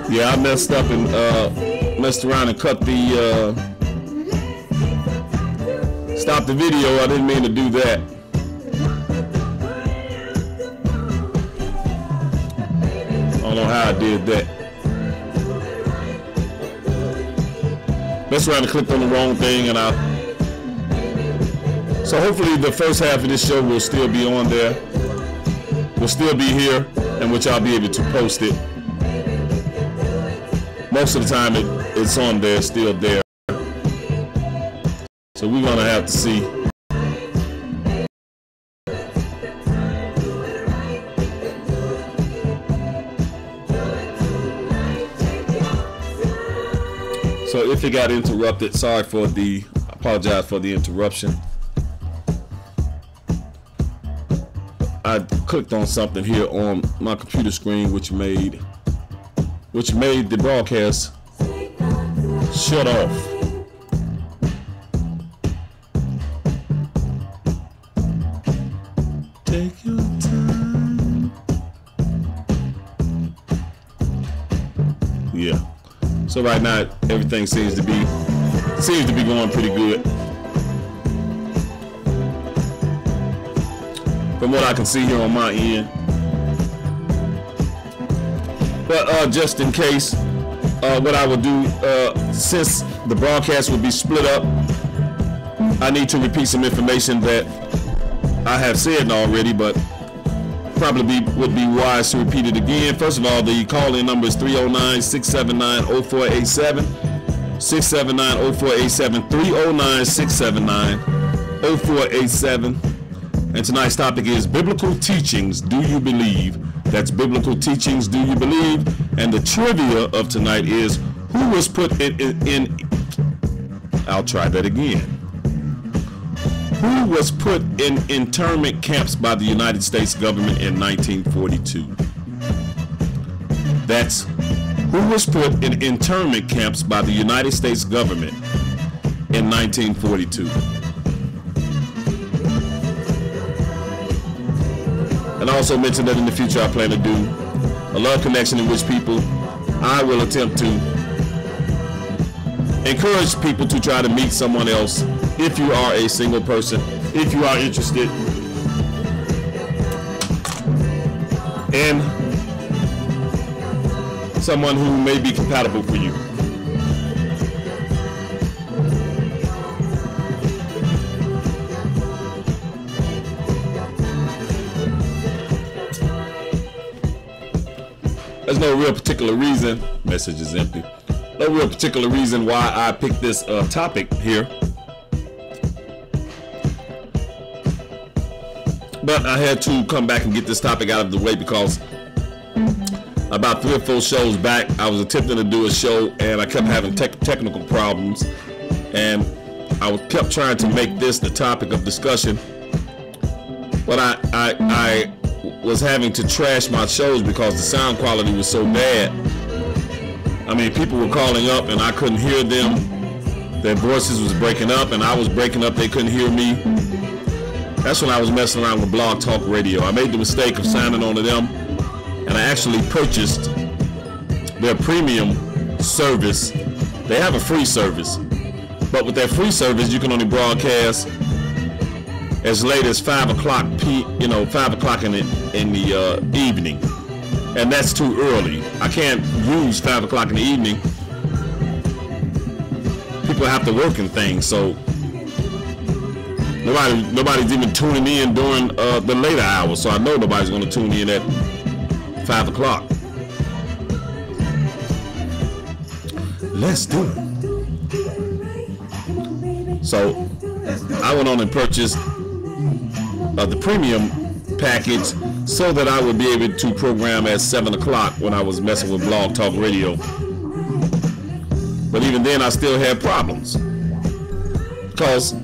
Yeah, I messed up and messed around and cut the stop the video. I didn't mean to do that. I don't know how I did that. Messed around and clicked on the wrong thing, and so hopefully the first half of this show will still be on there. Will still be here, in which I'll be able to post it. Most of the time it's on there, still there. So we're gonna have to see. So if it got interrupted, I apologize for the interruption. I clicked on something here on my computer screen which made the broadcast shut off. Take your time. Yeah. So right now everything seems to be going pretty good. From what I can see here on my end. But just in case, what I will do, since the broadcast will be split up, I need to repeat some information that I have said already, but probably would be wise to repeat it again. First of all, the call-in number is 309-679-0487, 679-0487, 309-679-0487. And tonight's topic is biblical teachings. Do you believe? That's biblical teachings. Do you believe? And the trivia of tonight is who was put in I'll try that again. Who was put in internment camps by the United States government in 1942? That's who was put in internment camps by the United States government in 1942. And I also mentioned that in the future I plan to do a love connection in which I will attempt to encourage people to try to meet someone else. If you are a single person, if you are interested in someone who may be compatible for you. There's no real particular reason, message is empty, no real particular reason why I picked this topic here. But I had to come back and get this topic out of the way because about 3 or 4 shows back, I was attempting to do a show and I kept having technical problems, and I kept trying to make this the topic of discussion, but I was having to trash my shows because the sound quality was so bad. I mean, people were calling up and I couldn't hear them. Their voices was breaking up and I was breaking up. They couldn't hear me. That's when I was messing around with Blog Talk Radio. I made the mistake of signing on to them, and I actually purchased their premium service. They have a free service, but with their free service, you can only broadcast as late as 5 o'clock 5 o'clock in the evening, and that's too early. I can't use 5 o'clock in the evening. People have to work and things, so nobody's even tuning in during the later hours. So I know nobody's going to tune in at 5 o'clock. Let's do it. So I went on and purchased the premium package so that I would be able to program at 7 o'clock when I was messing with Blog Talk Radio. But even then I still had problems because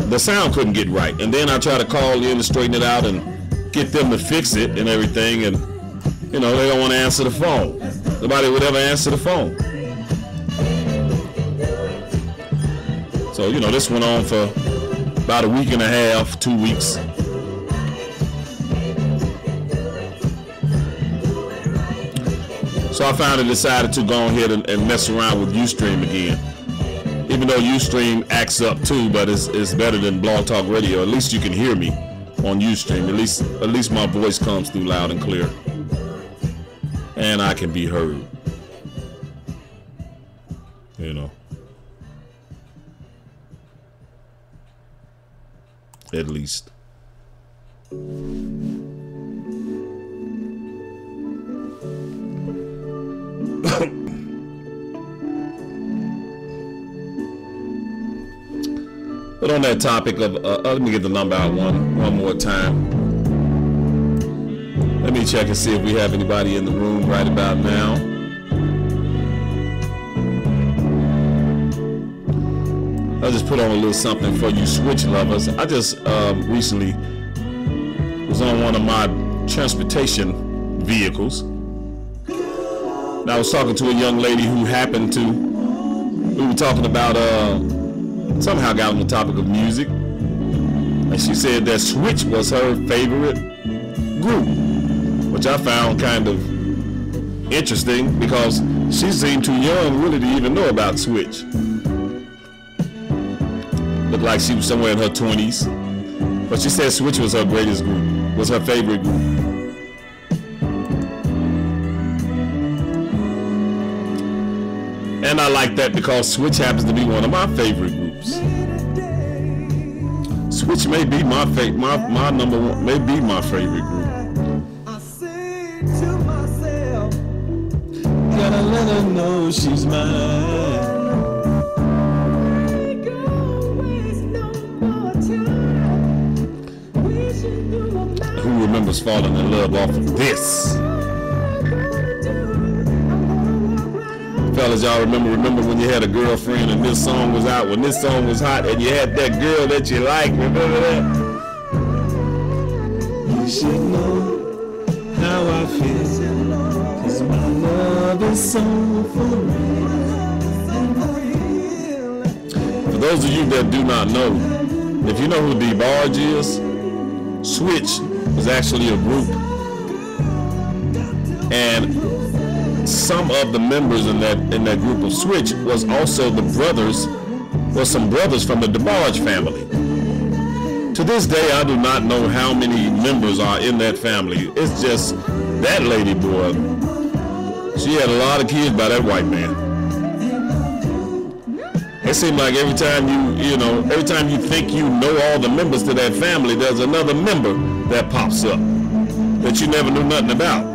the sound couldn't get right. And then I tried to call in to straighten it out and get them to fix it and everything, and they don't want to answer the phone. Nobody would ever answer the phone. So this went on for about a week and a half, 2 weeks. So I finally decided to go ahead and mess around with Ustream again. Even though Ustream acts up too, but it's better than Blog Talk Radio. At least you can hear me on Ustream. At least my voice comes through loud and clear, and I can be heard. You know, at least. But on that topic of, let me get the number out one more time. Let me check and see if we have anybody in the room right about now. I'll just put on a little something for you Switch lovers. I just recently was on one of my transportation vehicles. And I was talking to a young lady who happened to, we were talking about, somehow got on the topic of music, and she said that Switch was her favorite group, which I found kind of interesting because she seemed too young really to even know about Switch. Looked like she was somewhere in her 20s, but she said Switch was her greatest group, was her favorite group. And I like that because Switch happens to be one of my favorite groups. Switch may be my number one, may be my favorite group. I say to myself, gotta let her know she's mine. Who remembers falling in love off of this? Fellas, y'all remember when you had a girlfriend and this song was out, when this song was hot, and you had that girl that you liked, remember that? You should know how I feel, 'cause my love is so for real. For those of you that do not know, if you know who DeBarge is, Switch was actually a group, and some of the members in that group of Switch was also some brothers from the DeBarge family. To this day, I do not know how many members are in that family. It's just that lady, boy, she had a lot of kids by that white man. It seemed like every time you think you know all the members to that family, there's another member that pops up that you never knew nothing about.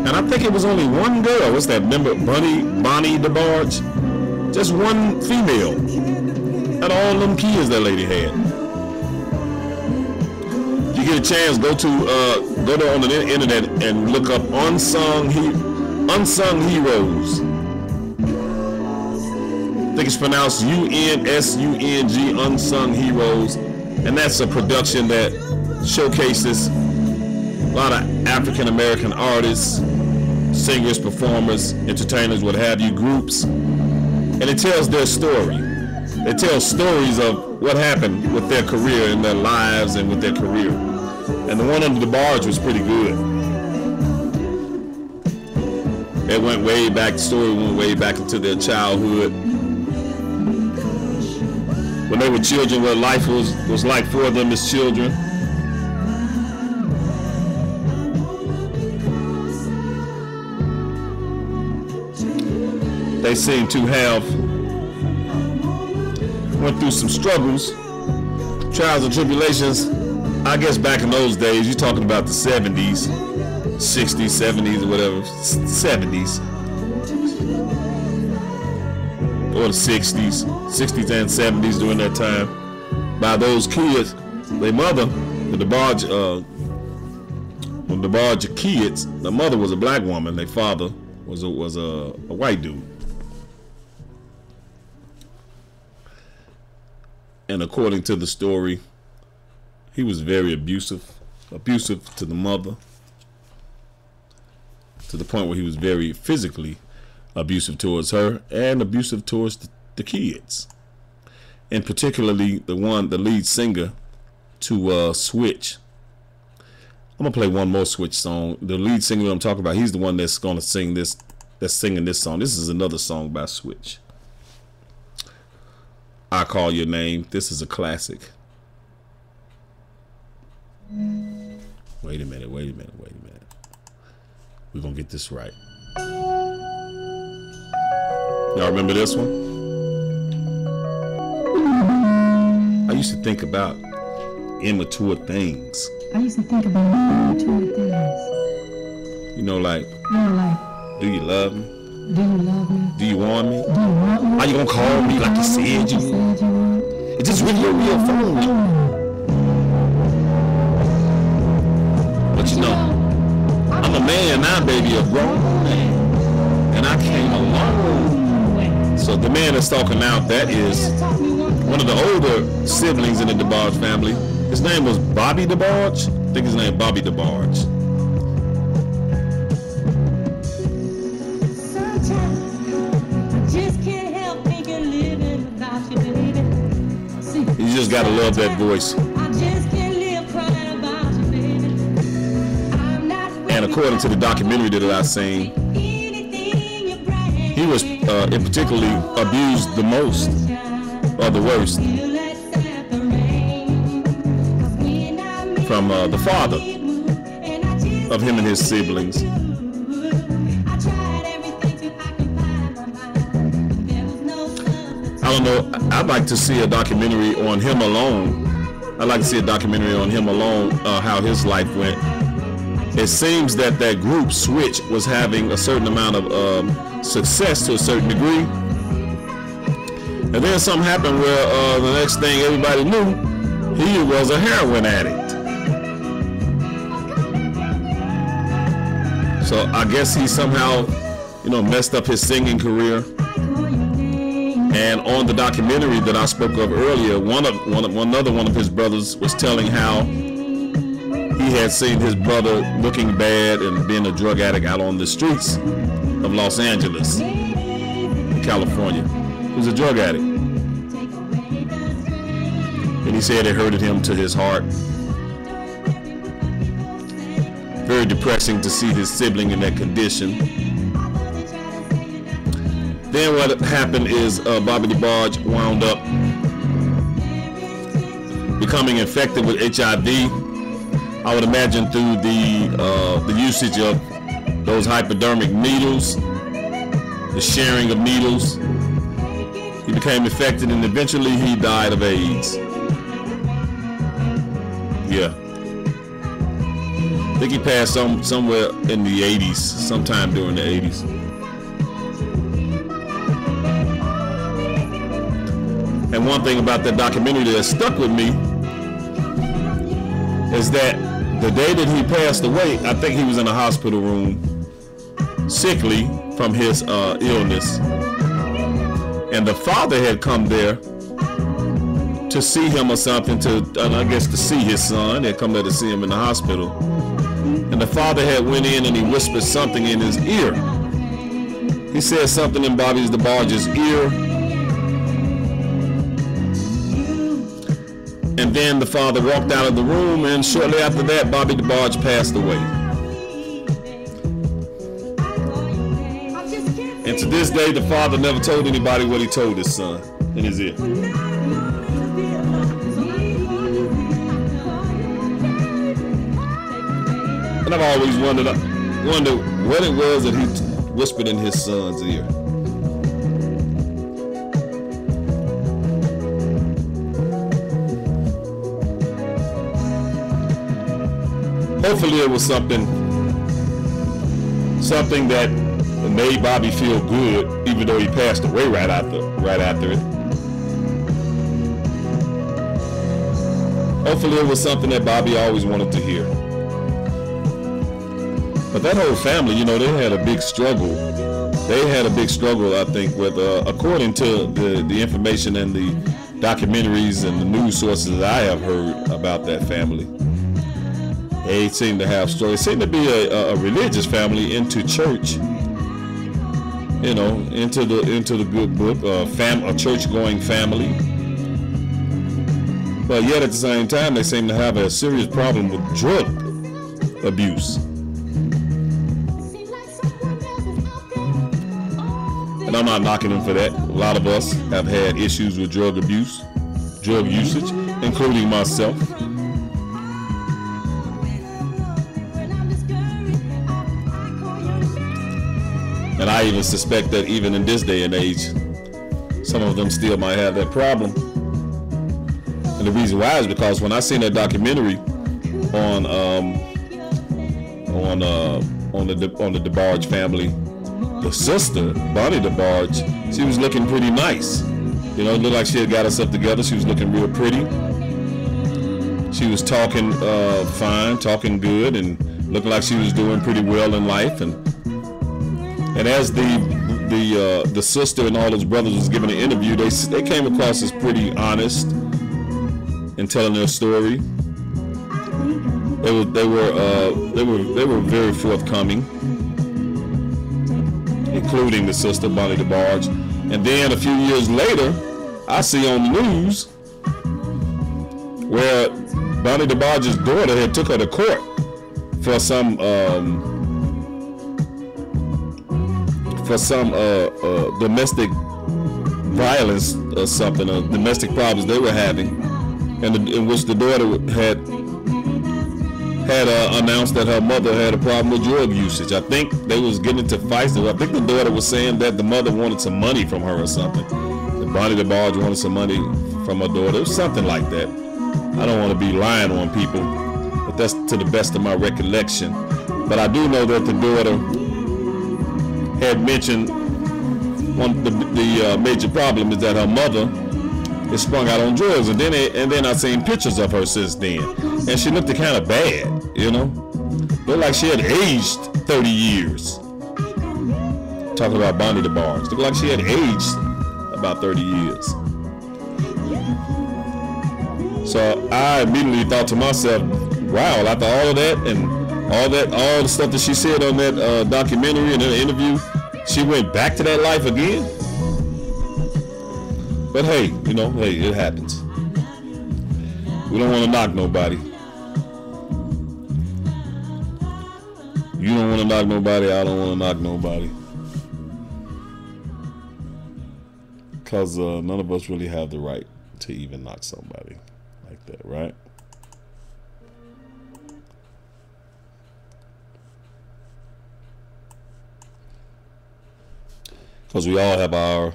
And I think it was only one girl. What's that member? Bonnie DeBarge? Just one female. Out of all them kids that lady had. If you get a chance, go on the internet and look up Unsung Heroes. I think it's pronounced UNSUNG, Unsung Heroes. And that's a production that showcases a lot of African American artists, singers, performers, entertainers, what have you, groups, and it tells their story. It tells stories of what happened with their career and their lives and with their career. And the one under DeBarge was pretty good. It went way back, the story went way back into their childhood. When they were children, what life was like for them as children. They seem to have went through some struggles, trials and tribulations. I guess back in those days, you're talking about the 70s, 60s, 70s, or whatever, 70s, or the 60s and 70s during that time. By those kids, their mother, the DeBarge kids, the mother was a black woman, their father was a white dude. And according to the story, he was very abusive to the mother, to the point where he was very physically abusive towards her and abusive towards the kids. And particularly the lead singer to Switch. I'm gonna play one more Switch song. The lead singer that I'm talking about, he's the one that's gonna sing this. That's singing this song. This is another song by Switch. I Call Your Name. This is a classic. Wait a minute. We're gonna get this right. Y'all remember this one? I used to think about immature things. You know, like, do you love me? Do you want me? Are you gonna call me like you said you would? Is this really your real phone? But you know, I'm a man now, baby, a grown man, and I came along. So the man that's talking now, that is one of the older siblings in the DeBarge family. His name was Bobby DeBarge. I think his name Bobby DeBarge. You just gotta love that voice. And according to the documentary that I've seen, he was in particularly abused the most, or the worst, from the father of him and his siblings. I don't know. I'd like to see a documentary on him alone. I'd like to see a documentary on him alone, how his life went. It seems that that group Switch was having a certain amount of success to a certain degree, and then something happened where the next thing everybody knew, he was a heroin addict. So I guess he somehow, messed up his singing career. And on the documentary that I spoke of earlier, one of his brothers was telling how he had seen his brother looking bad and being a drug addict out on the streets of Los Angeles, California. He was a drug addict. And he said it hurted him to his heart. Very depressing to see his sibling in that condition. Then what happened is Bobby DeBarge wound up becoming infected with HIV. I would imagine through the usage of those hypodermic needles, the sharing of needles. He became infected and eventually he died of AIDS. Yeah. I think he passed somewhere in the 80s, sometime during the 80s. And one thing about that documentary that stuck with me is that the day that he passed away, I think he was in a hospital room, sickly from his illness. And the father had come there to see him or something, I guess to see his son. They had come there to see him in the hospital. And the father had went in and he whispered something in his ear. He said something in Bobby DeBarge's ear. And then the father walked out of the room, and shortly after that, Bobby DeBarge passed away. And to this day, the father never told anybody what he told his son in his ear. And I've always wondered what it was that he whispered in his son's ear. Hopefully it was something that made Bobby feel good, even though he passed away right after it. Hopefully it was something that Bobby always wanted to hear. But that whole family, they had a big struggle. They had a big struggle, I think, with according to the information and the documentaries and the news sources that I have heard about that family. They seem to have stories. Seem to be a religious family into church, into the good book, a church-going family. But yet at the same time, they seem to have a serious problem with drug abuse. And I'm not knocking them for that. A lot of us have had issues with drug abuse, drug usage, including myself. And I even suspect that even in this day and age, some of them still might have that problem. And the reason why is because when I seen that documentary on the DeBarge family, the sister, Bonnie DeBarge, she was looking pretty nice. You know, it looked like she had got herself together. She was looking real pretty. She was talking fine, talking good, and looking like she was doing pretty well in life. And as the sister and all his brothers was giving an interview, they came across as pretty honest in telling their story. They were very forthcoming, including the sister Bonnie DeBarge. And then a few years later, I see on the news where Bonnie DeBarge's daughter had took her to court for some domestic violence or something, domestic problems they were having, and in which the daughter had announced that her mother had a problem with drug usage. I think they was getting into fights. I think the daughter was saying that the mother wanted some money from her or something. That Bonnie DeBarge wanted some money from her daughter. It was something like that. I don't want to be lying on people, but that's to the best of my recollection. But I do know that the daughter had mentioned the major problem is that her mother is sprung out on drugs, and then I seen pictures of her since then, and she looked kind of bad, you know, looked like she had aged 30 years. Talking about Bonnie DeBarge, looked like she had aged about 30 years. So I immediately thought to myself, wow, after all of that and all the stuff that she said on that documentary and in the interview, she went back to that life again. But hey, you know, hey, it happens. We don't want to knock nobody. You don't want to knock nobody, I don't want to knock nobody. Because none of us really have the right to even knock somebody like that, right? Because we all have our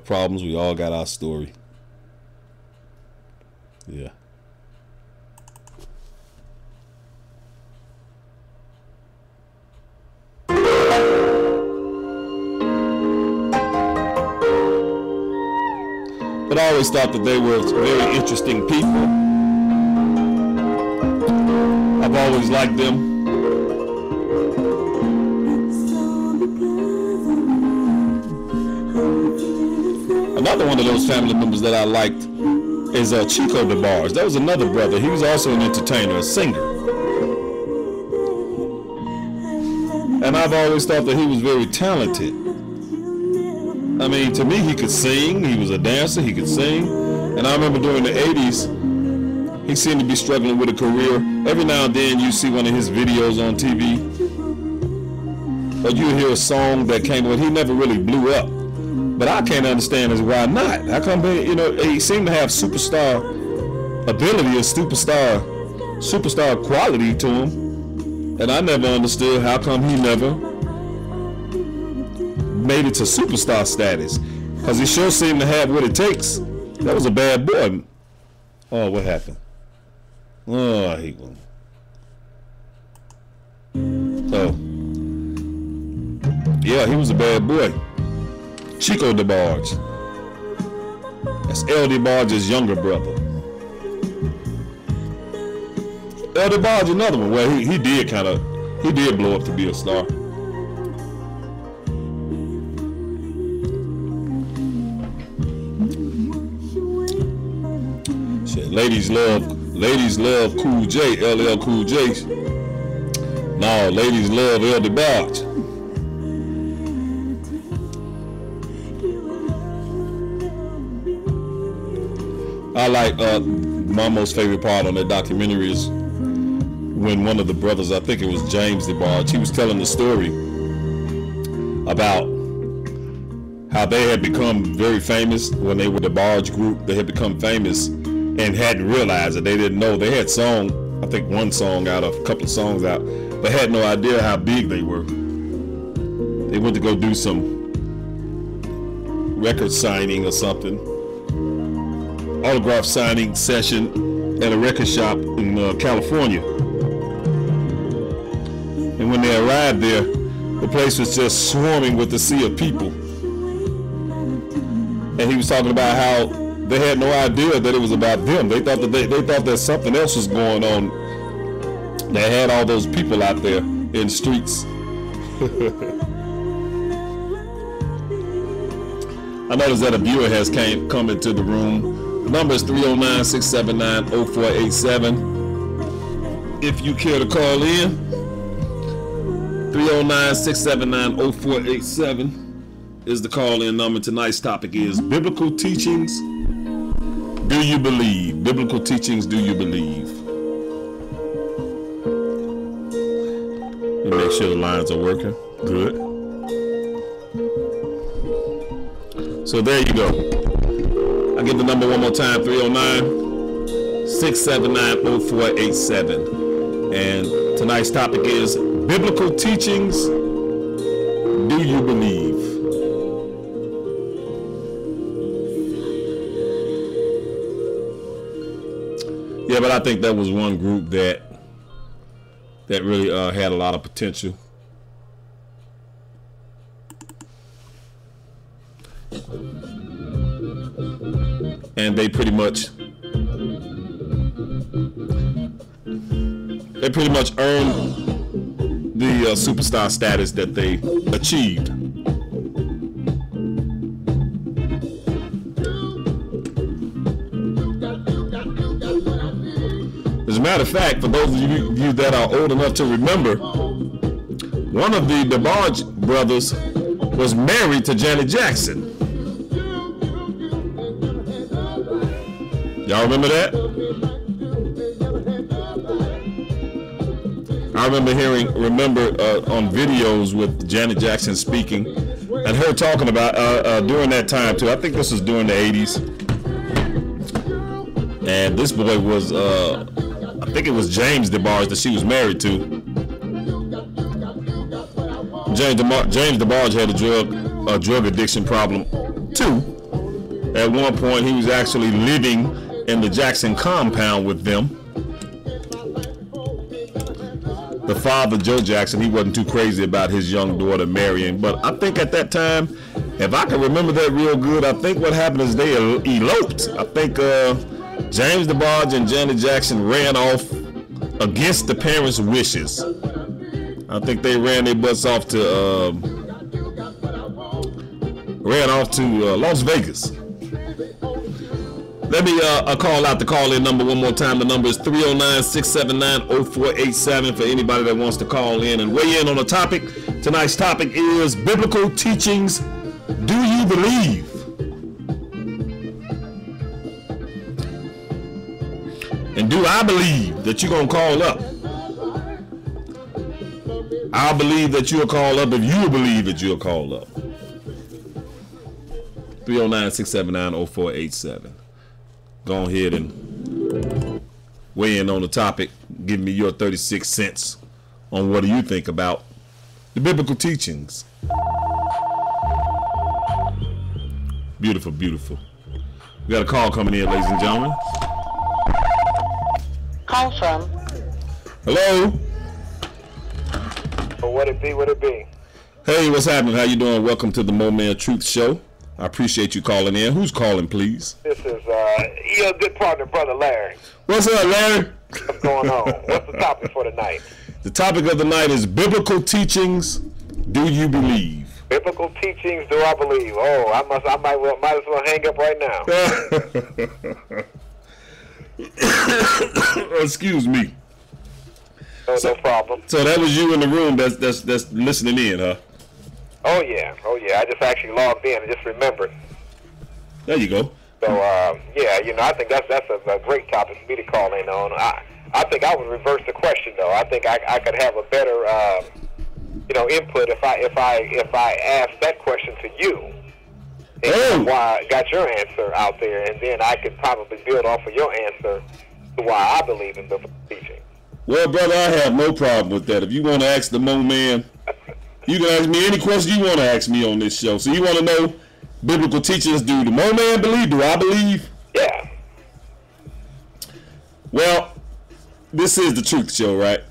problems. We all got our story. Yeah. But I always thought that they were very interesting people. I've always liked them. Another one of those family members that I liked is Chico DeBarge. That was another brother. He was also an entertainer, a singer. And I've always thought that he was very talented. I mean, to me, he could sing. He was a dancer. He could sing. And I remember during the 80s, he seemed to be struggling with a career. Every now and then you see one of his videos on TV, or you hear a song that came out. He never really blew up. But I can't understand is why not. How come he seemed to have superstar ability or superstar quality to him, and I never understood how come he never made it to superstar status, because he sure seemed to have what it takes. That was a bad boy. Oh, what happened? Oh, I hate one. Oh, yeah, he was a bad boy. Chico DeBarge. That's L. DeBarge's younger brother. L. DeBarge, another one. Well, he did blow up to be a star. Shit, ladies love Cool J, LL Cool J. No, ladies love L. DeBarge. I like my most favorite part on that documentary is when one of the brothers, I think it was James DeBarge, he was telling the story about how they had become very famous when they were the Barge group. They had become famous and hadn't realized it. They didn't know. They had sung, I think, one song out of a couple of songs out, but had no idea how big they were. They went to go do some record signing or something, autograph signing session at a record shop in California. And when they arrived there, the place was just swarming with a sea of people. And he was talking about how they had no idea that it was about them. They thought that they thought that something else was going on. They had all those people out there in the streets. I noticed that a viewer has come into the room. The number is 309-679-0487. If you care to call in, 309-679-0487 is the call-in number. Tonight's topic is biblical teachings. Do you believe? Biblical teachings, do you believe? Let me make sure the lines are working. Good. So there you go. I'll give the number one more time, 309-679-0487. And tonight's topic is biblical teachings, do you believe? Yeah, but I think that was one group that really had a lot of potential. And they pretty much earned the superstar status that they achieved. As a matter of fact, for those of you that are old enough to remember, one of the DeBarge brothers was married to Janet Jackson. Y'all remember that? I remember on videos with Janet Jackson speaking and her talking about during that time too. I think this was during the 80s. And this boy was, I think it was James DeBarge that she was married to. James DeBarge had a drug addiction problem too. At one point, he was actually living in the Jackson compound with them. The father, Joe Jackson, he wasn't too crazy about his young daughter marrying. But I think at that time, if I can remember that real good, I think what happened is they eloped. I think James DeBarge and Janet Jackson ran off against the parents' wishes. I think they ran their butts off to Las Vegas. Let me call out the call-in number one more time. The number is 309-679-0487 for anybody that wants to call in and weigh in on the topic. Tonight's topic is biblical teachings. Do you believe? And do I believe that you're going to call up? I believe that you'll call up if you believe that you'll call up. 309-679-0487. Go ahead and weigh in on the topic. Give me your 36 cents on what do you think about the biblical teachings. Beautiful, beautiful. We got a call coming in, ladies and gentlemen. Call from. Hello. Well, what it be? What it be? Hey, what's happening? How you doing? Welcome to the Mo Man Truth Show. I appreciate you calling in. Who's calling, please? This is your good partner, Brother Larry. What's up, Larry? What's going on? What's the topic for tonight? The topic of the night is biblical teachings. Do you believe? Biblical teachings. Do I believe? Oh, I might as well hang up right now. Excuse me. No problem. So that was you in the room that's listening in, huh? Oh yeah. I just actually logged in and just remembered. There you go. So yeah, I think that's a great topic for me to call in on. I think I would reverse the question, though. I think I could have a better, input if I asked that question to you. And why I got your answer out there, and then I could probably build off of your answer to why I believe in biblical teaching. Well, brother, I have no problem with that. If you want to ask the Mo Man, you can ask me any question you want to ask me on this show. So you want to know biblical teachings, do the Mo Man believe? Do I believe? Yeah. Well, this is the Truth Show, right?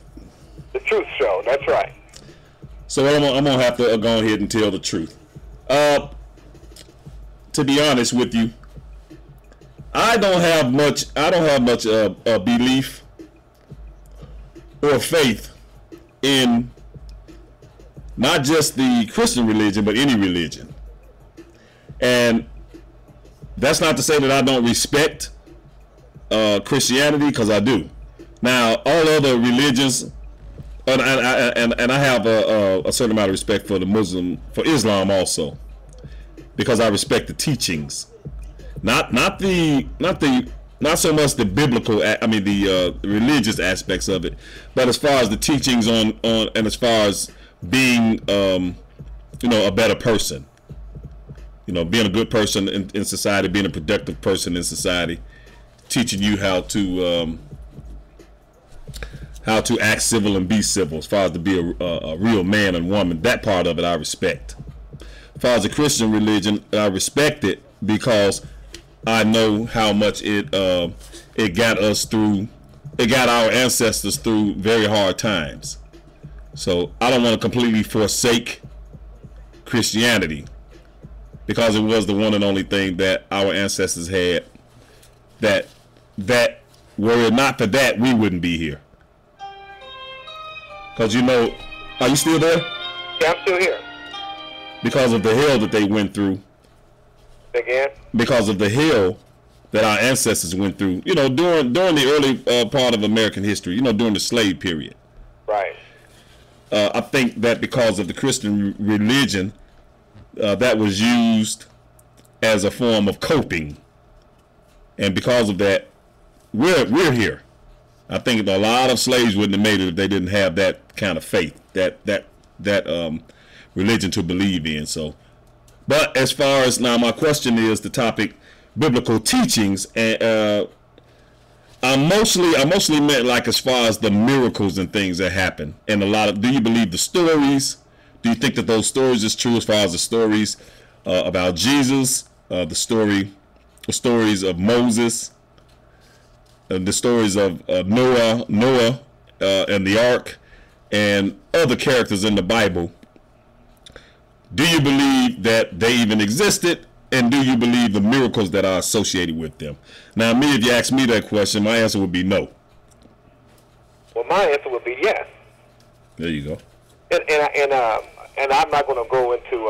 The Truth Show, that's right. So I'm going to have to go ahead and tell the truth. To be honest with you, I don't have much belief or faith in not just the Christian religion, but any religion. And that's not to say that I don't respect Christianity, because I do. Now, all other religions, and I have a certain amount of respect for for Islam also, because I respect the teachings, not so much the biblical, the religious aspects of it, but as far as the teachings on and as far as being a better person, being a good person in society, being a productive person in society, teaching you how to act civil and be civil, as far as to be a real man and woman. That part of it I respect. As far as the Christian religion, I respect it because I know how much it got us through. It got our ancestors through very hard times. So I don't want to completely forsake Christianity, because it was the one and only thing that our ancestors had. That were it not for that, we wouldn't be here. Because are you still there? Yeah, I'm still here. Because of the hell that they went through. Again? Because of the hell that our ancestors went through, during the early part of American history, during the slave period. Right. I think that because of the Christian religion, that was used as a form of coping. And because of that, we're here. I think a lot of slaves wouldn't have made it if they didn't have that kind of faith, that religion to believe in. So, but as far as now, my question is the topic, biblical teachings, and I mostly meant like as far as the miracles and things that happen, and do you believe the stories? Do you think that those stories is true as far as the stories about Jesus, the stories of Moses, the stories of Noah and the ark, and other characters in the Bible? Do you believe that they even existed, and do you believe the miracles that are associated with them? Now, if you ask me that question, my answer would be no. Well, my answer would be yes. There you go. And I'm not going to go into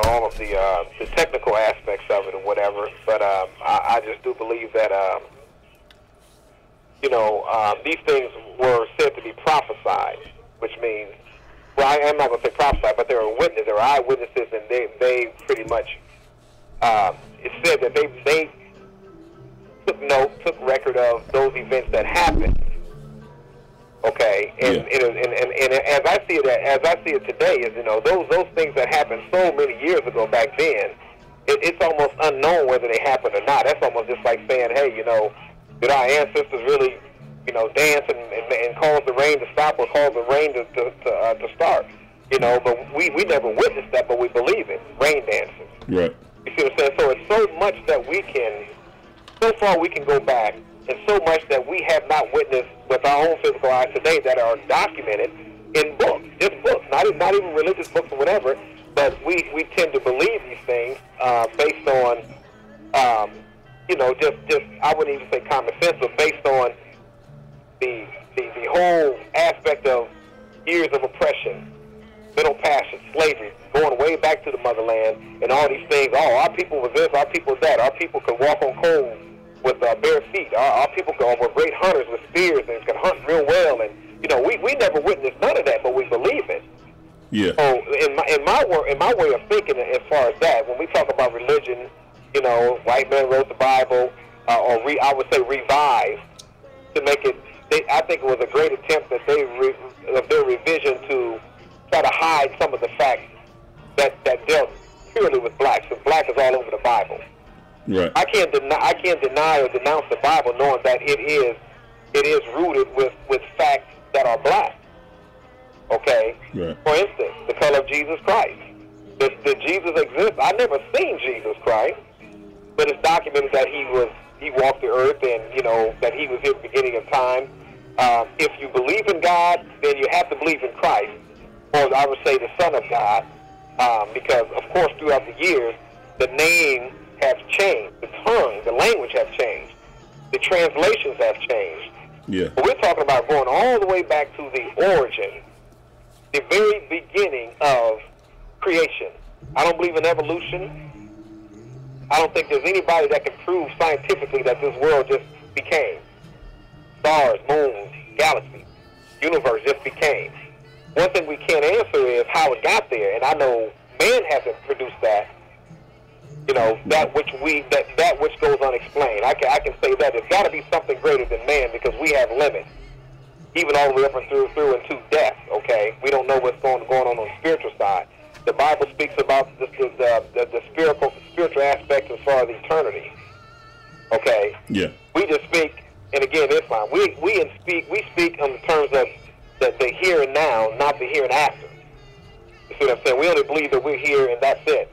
all of the technical aspects of it or whatever, but I just do believe that these things were said to be prophesied, which means, well, I'm not going to say prophesied, but there are eyewitnesses, and they pretty much it said that they took record of those events that happened. Okay, and as I see it today, is those things that happened so many years ago back then, it's almost unknown whether they happened or not. That's almost just like saying, hey, did our ancestors really, dance and cause the rain to stop or cause the rain to start? But we never witnessed that, but we believe it. Rain dances. Right. You see what I'm saying? So it's so much that so far we can go back, and so much that we have not witnessed with our own physical eyes today that are documented in books, just books, not even religious books or whatever, but we tend to believe these things based on, just I wouldn't even say common sense, but based on the whole aspect of years of oppression, middle passion, slavery, going way back to the motherland, and all these things. Oh, our people was this, our people that, our people could walk on coals with bare feet. Our people were great hunters with spears and could hunt real well. And we never witnessed none of that, but we believe it. Yeah. So in my way of thinking, as far as that, when we talk about religion, white man wrote the Bible, I would say revised to make it I think it was a great attempt that of their revision to try to hide some of the facts that dealt purely with blacks. And black is all over the Bible. Right. I can't deny or denounce the Bible, knowing that it is rooted with facts that are black. Okay. Right. For instance, the color of Jesus Christ. Did Jesus exist? I've never seen Jesus Christ, but it's documented that he walked the earth, and that he was here at the beginning of time. If you believe in God, then you have to believe in Christ, or I would say the Son of God, because of course throughout the years the name has changed, the tongue, the language has changed, the translations have changed. Yeah. But we're talking about going all the way back to the origin, the very beginning of creation. I don't believe in evolution. I don't think there's anybody that can prove scientifically that this world just became. Stars, moons, galaxies, universe just became. One thing we can't answer is how it got there, and I know man hasn't produced that. That which goes unexplained. I can say that there's got to be something greater than man, because we have limits, even all the way up and through into death. Okay, we don't know what's going on the spiritual side. The Bible speaks about the spiritual aspect as far as eternity. Okay. Yeah. We just speak, and again, Islam. We speak in terms of the here and now, not the here and after. You see what I'm saying? We only believe that we're here and that's it.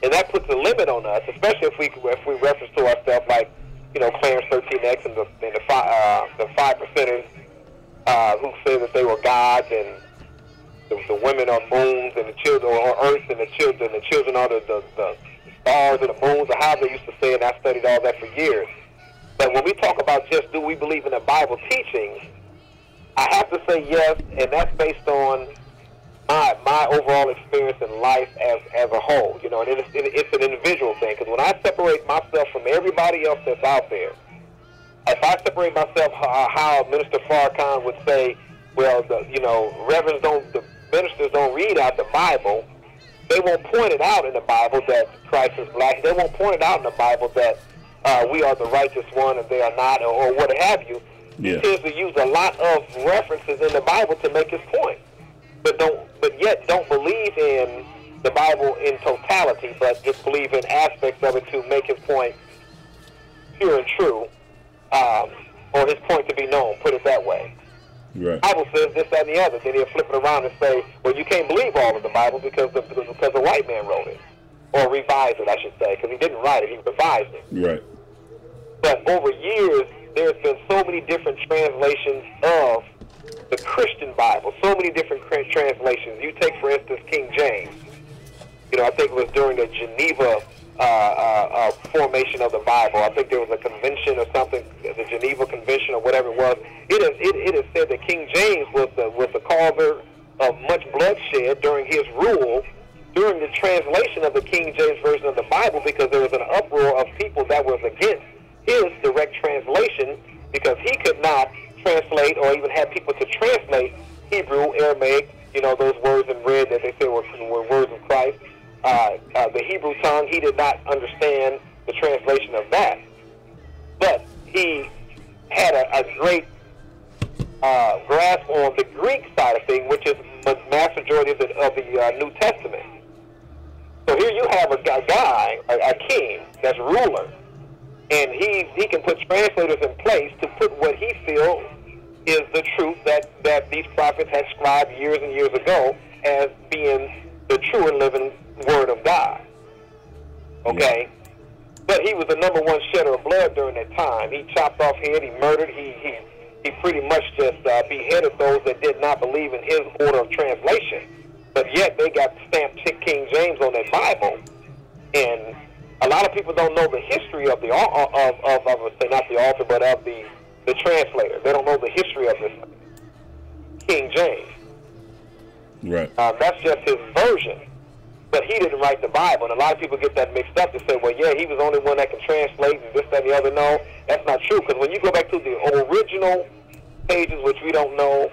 And that puts a limit on us, especially if we reference to ourselves like, Clarence 13X and the 5%ers who say that they were gods, and the women on moons, and the children on earth, and the children are the stars and the moons, or how they used to say, and I studied all that for years. But when we talk about just do we believe in the Bible teachings, I have to say yes, and that's based on my overall experience in life as a whole. And it's an individual thing, because when I separate myself from everybody else that's out there, if I separate myself, how Minister Farrakhan would say, well, the ministers don't read out the Bible. They won't point it out in the Bible that Christ is black. They won't point it out in the Bible that we are the righteous one and they are not, or what have you. Yeah. He tends to use a lot of references in the Bible to make his point, but yet don't believe in the Bible in totality, but just believe in aspects of it to make his point pure and true, or his point to be known. Put it that way. Right. The Bible says this, that, and the other. Then he'll flip it around and say, well, you can't believe all of the Bible because the white man wrote it. Or revised it, I should say, because he didn't write it, he revised it. Right. But over years, there's been so many different translations of the Christian Bible, so many different translations. You take, for instance, King James. I think it was during the Geneva formation of the Bible. I think there was a convention or something, the Geneva Convention or whatever it was. It is said that King James was the causer of much bloodshed during his rule, during the translation of the King James Version of the Bible, because there was an uproar of people that was against his direct translation, because he could not translate or even have people to translate Hebrew, Aramaic, those words in red that they said were words of Christ. The Hebrew tongue, he did not understand the translation of that. But he had a great grasp on the Greek side of things, which is the vast majority of the New Testament. So here you have a guy, a king that's ruler, and he can put translators in place to put what he feels is the truth that these prophets had scribed years and years ago as being the true and living Word of God. Okay? Yeah. But he was the number one shedder of blood during that time. He chopped off head, he murdered, he pretty much just beheaded those that did not believe in his order of translation. But yet they got stamped King James on their Bible. And a lot of people don't know the history of I would say not the author, but of the translator. They don't know the history of this King James. Right. That's just his version. But he didn't write the Bible. And a lot of people get that mixed up. They say, well, yeah, he was the only one that can translate and this, that, and the other. No, that's not true. Because when you go back to the original pages, which we don't know,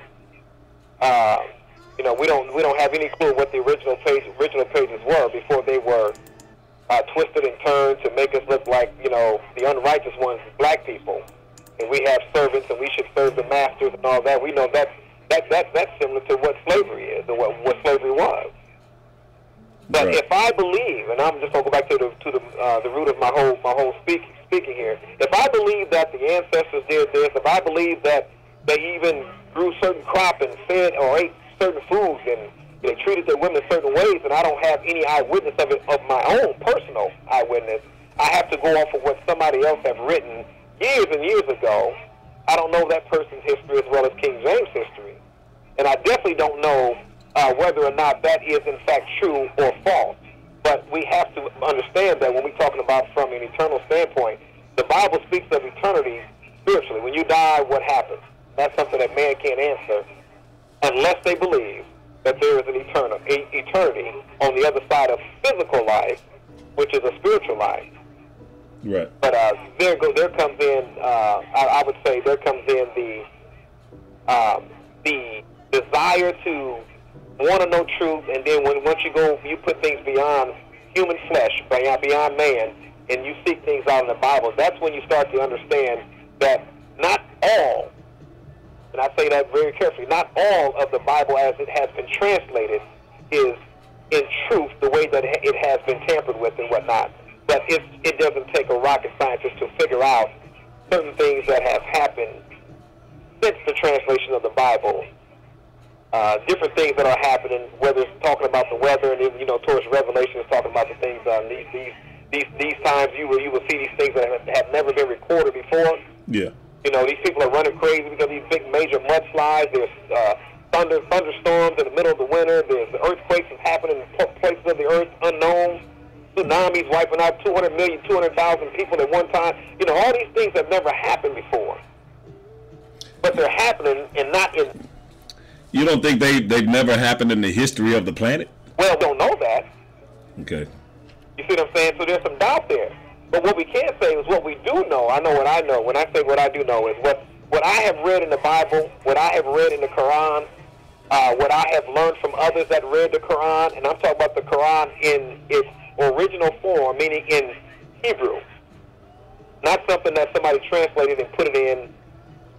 we don't have any clue what the original pages were before they were twisted and turned to make us look like, the unrighteous ones, black people. and we have servants, and we should serve the masters and all that. We know that's similar to what slavery is, or what slavery was. But right. if I believe, and I'm just gonna go back to the root of my whole speaking here. If I believe that the ancestors did this, if I believe that they even grew certain crop and fed or ate certain foods and they treated their women certain ways, and I don't have any eyewitness of it, of my own personal eyewitness, I have to go off of what somebody else have written years and years ago. I don't know that person's history as well as King James' history, and I definitely don't know whether or not that is in fact true or false. But we have to understand that when we're talking about from an eternal standpoint, the Bible speaks of eternity spiritually. When you die, what happens? That's something that man can't answer unless they believe that there is an eternity on the other side of physical life, which is a spiritual life. Right. But there comes in, I would say, there comes in the desire to want to know truth, and then once you put things beyond human flesh, beyond man, and you seek things out in the Bible, that's when you start to understand that not all, and I say that very carefully, not all of the Bible as it has been translated is in truth the way that it has been tampered with and whatnot. But it doesn't take a rocket scientist to figure out certain things that have happened since the translation of the Bible. Different things that are happening, whether it's talking about the weather, and then, towards Revelation, it's talking about the things these times you will see these things that have never been recorded before. Yeah. These people are running crazy because these big major mudslides. There's thunderstorms in the middle of the winter. There's earthquakes happening in places of the earth unknown. Tsunamis wiping out 200 million, 200,000 people at one time. All these things have never happened before, but they're happening, and not in. You don't think they've never happened in the history of the planet? Well, we don't know that. Okay. You see what I'm saying? So there's some doubt there. But what we can say is what we do know. I know what I know. When I say what I do know is what I have read in the Bible, what I have read in the Quran, what I have learned from others that read the Quran, and I'm talking about the Quran in its original form, meaning in Hebrew. Not something that somebody translated and put it in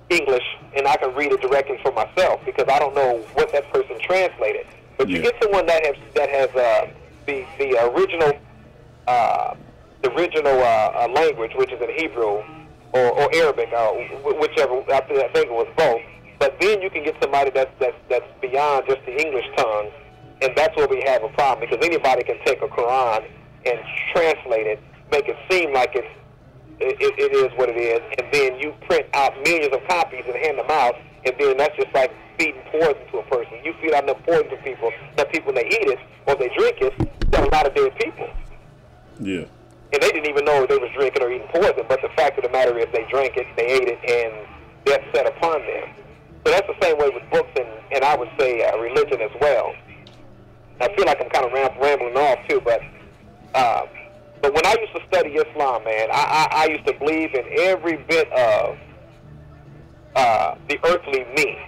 English, and I can read it directly for myself because I don't know what that person translated. But you get someone that has the original language, which is in Hebrew or Arabic, whichever. I think it was both. But then you can get somebody that's beyond just the English tongue, and that's where we have a problem, because anybody can take a Quran and translate it, make it seem like it is what it is, and then you print out millions of copies and hand them out, and then that's just like feeding poison to a person. You feed out enough poison to people that people, when they eat it or they drink it, there are a lot of dead people. Yeah. And they didn't even know they was drinking or eating poison, but the fact of the matter is they drank it, they ate it, and death set upon them. So that's the same way with books and I would say religion as well. I feel like I'm kind of rambling off too, but when I used to study Islam, man, I used to believe in every bit of the earthly me,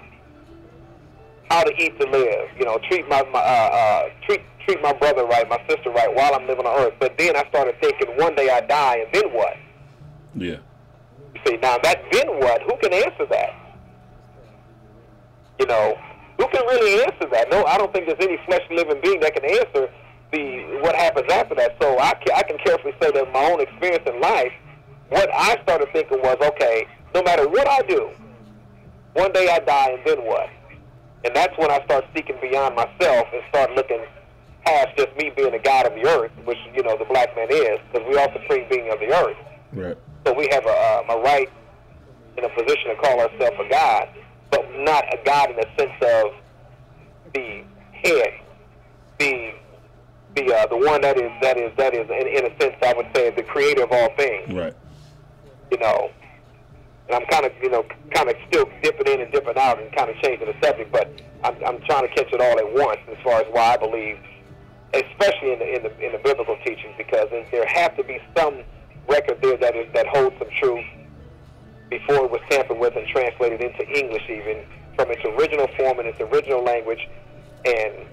how to eat to live, treat my brother right, my sister right while I'm living on earth. But then I started thinking, one day I die, and then what? Yeah. You see, now that then what? Who can answer that? Who can really answer that? No, I don't think there's any fleshly living being that can answer what happens after that. So I can carefully say that my own experience in life, what I started thinking was, okay, no matter what I do, one day I die, and then what? And that's when I start seeking beyond myself and start looking past just me being a god of the earth, which, the black man is, because we are supreme being of the earth. Right. So we have a right in a position to call ourselves a god, but not a god in the sense of the head, the one that is in a sense, I would say, the creator of all things. Right. And I'm kind of still dipping in and dipping out and kind of changing the subject, but I'm trying to catch it all at once as far as why I believe, especially in the biblical teachings, because there have to be some record there that holds some truth before it was tampered with and translated into English, even from its original form and its original language. And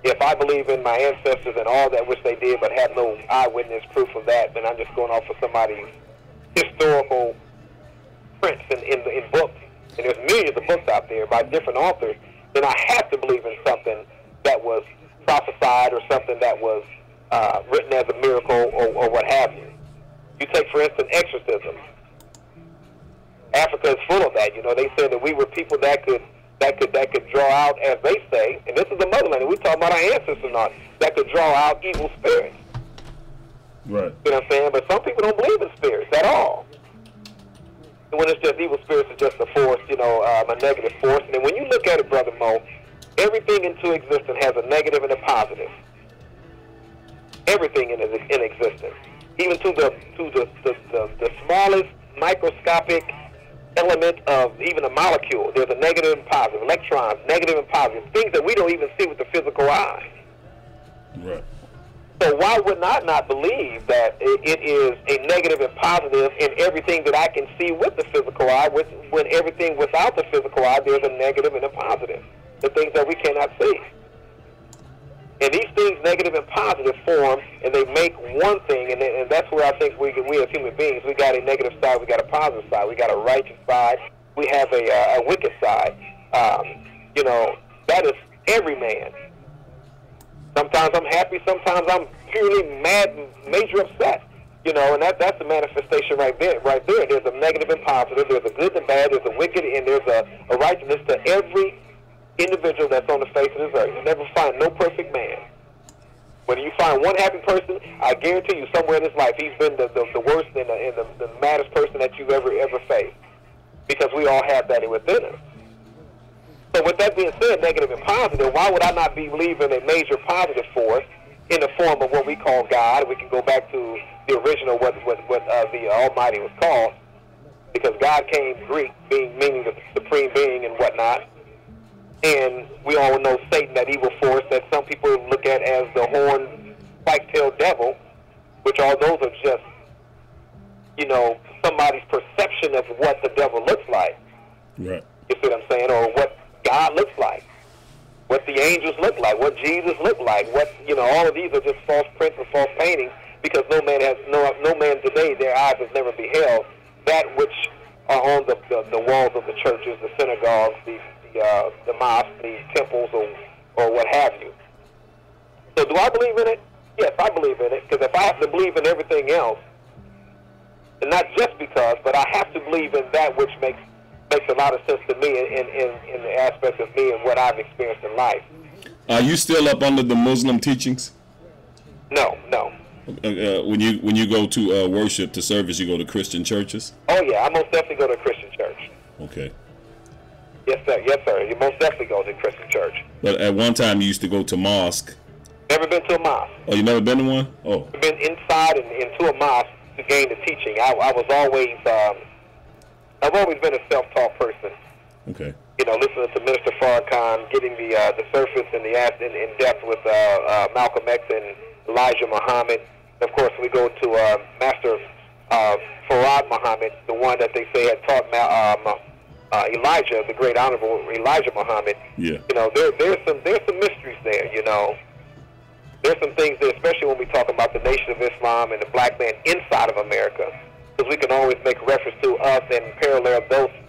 if I believe in my ancestors and all that which they did, but have no eyewitness proof of that, then I'm just going off of somebody's historical prints and and there's millions of books out there by different authors, then I have to believe in something that was prophesied or something that was written as a miracle or what have you. You take, for instance, exorcism. Africa is full of that. You know, they said that we were people that could draw out, as they say, and this is the motherland, and we talk about our ancestors not, that could draw out evil spirits. Right. You know what I'm saying? But some people don't believe in spirits at all. And when it's just evil spirits, it's just a force, you know, a negative force. And then when you look at it, Brother Mo, everything into existence has a negative and a positive. Everything in existence, even to the smallest microscopic element of even a molecule, there's a negative and positive. Electrons, negative and positive. Things that we don't even see with the physical eye. Right. So why would I not believe that it is a negative and positive in everything that I can see with the physical eye, when everything without the physical eye, there's a negative and a positive, the things that we cannot see. And these things, negative and positive, form, and they make one thing, and that's where I think we as human beings, we got a negative side, we got a positive side, we got a righteous side, we have a wicked side. You know, that is every man. Sometimes I'm happy, sometimes I'm purely mad and major upset. You know, and that's the manifestation right there. There's a negative and positive, there's a good and bad, there's a wicked, and there's a righteousness to every individual that's on the face of this earth. You never find no perfect man. When you find one happy person, I guarantee you somewhere in his life he's been the worst and the maddest person that you've ever faced. Because we all have that within us. So with that being said, negative and positive, why would I not believe in a major positive force in the form of what we call God? We can go back to the original, what the Almighty was called, because God came Greek, meaning the supreme being and whatnot. And we all know Satan, that evil force that some people look at as the horned, spike-tailed devil, which all those are just, you know, somebody's perception of what the devil looks like. Right. You see what I'm saying? Or what God looks like, what the angels look like, what Jesus looked like, what, you know, all of these are just false prints and false paintings, because no man today, their eyes have never beheld that which are on the walls of the churches, the synagogues, the mosques, the temples, or what have you. So do I believe in it? Yes, I believe in it, because if I have to believe in everything else, and not just because, but I have to believe in that which makes a lot of sense to me in the aspect of me and what I've experienced in life. Are you still up under the Muslim teachings? No. When you go to worship, to service, you go to Christian churches? Oh yeah, I most definitely go to a Christian church. Okay. Yes sir. You most definitely go to a Christian church. But at one time you used to go to mosque. Never been to a mosque. Oh, you never been to one? Oh. I've been inside and into a mosque to gain the teaching. I was always I've always been a self-taught person. Okay. You know, listening to Minister Farrakhan, getting the surface and the in depth with Malcolm X and Elijah Muhammad. Of course, we go to Master Farad Muhammad, the one that they say had taught Elijah, the great honorable Elijah Muhammad. Yeah. You know, there's some mysteries there. You know, there's some things there, especially when we talk about the Nation of Islam and the black man inside of America. Because we can always make reference to us and parallel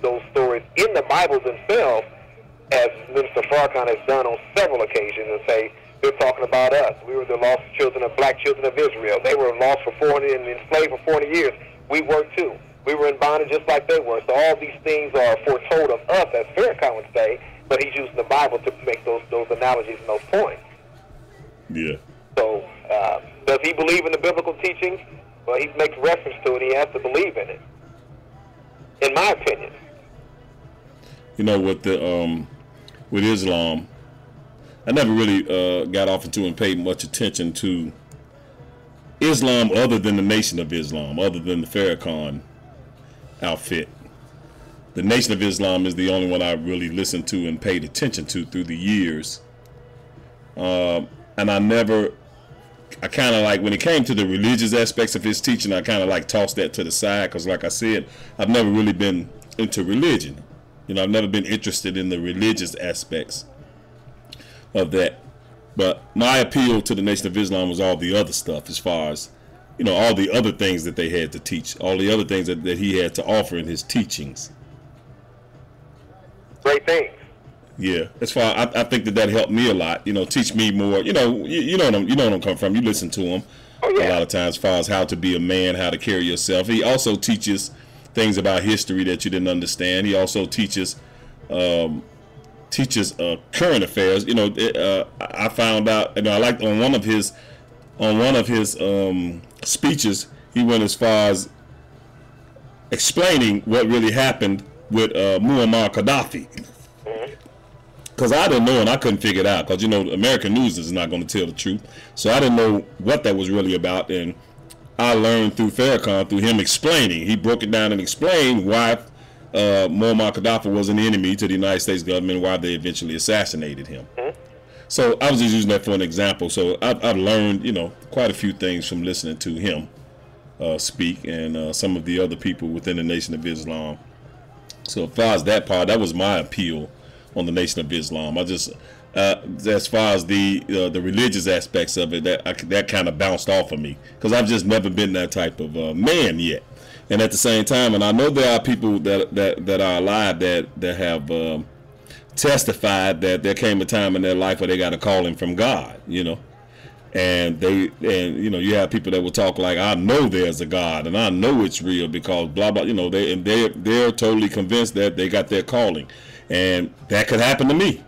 those stories in the Bible themselves, as Minister Farrakhan has done on several occasions, and say they're talking about us. We were the lost children of black children of Israel. They were lost for 400 and enslaved for 40 years. We were too. We were in bondage just like they were. So all these things are foretold of us, as Farrakhan would say, but he's using the Bible to make those analogies and those points. Yeah. So does he believe in the biblical teachings? Well, he makes reference to it. He has to believe in it, in my opinion. You know, with Islam, I never really got off into and paid much attention to Islam other than the Nation of Islam, other than the Farrakhan outfit. The Nation of Islam is the only one I really listened to and paid attention to through the years. And I kind of like, when it came to the religious aspects of his teaching, I kind of like tossed that to the side, because like I said, I've never really been into religion. You know, I've never been interested in the religious aspects of that. But my appeal to the Nation of Islam was all the other stuff, as far as, you know, all the other things that they had to teach, all the other things that he had to offer in his teachings. great things. Yeah, as far I think that helped me a lot. You know, teach me more. You know, you know them come from. You listen to them a lot of times, as far as how to be a man, how to carry yourself. He also teaches things about history that you didn't understand. He also teaches current affairs. You know, I found out. You know, I liked on one of his speeches, he went as far as explaining what really happened with Muammar Gaddafi. Because I didn't know and I couldn't figure it out. Because, you know, American news is not going to tell the truth. So I didn't know what that was really about. And I learned through Farrakhan, through him explaining. He broke it down and explained why Muammar Gaddafi was an enemy to the United States government, why they eventually assassinated him. So I was just using that for an example. So I've learned, you know, quite a few things from listening to him speak and some of the other people within the Nation of Islam. So as far as that part, that was my appeal on the Nation of Islam. I just, as far as the religious aspects of it, that kind of bounced off of me because I've just never been that type of man yet. And at the same time, and I know there are people that are alive that have testified that there came a time in their life where they got a calling from God, you know. And you know, you have people that will talk like, I know there's a God and I know it's real because blah blah, you know, they're totally convinced that they got their calling. And that could happen to me.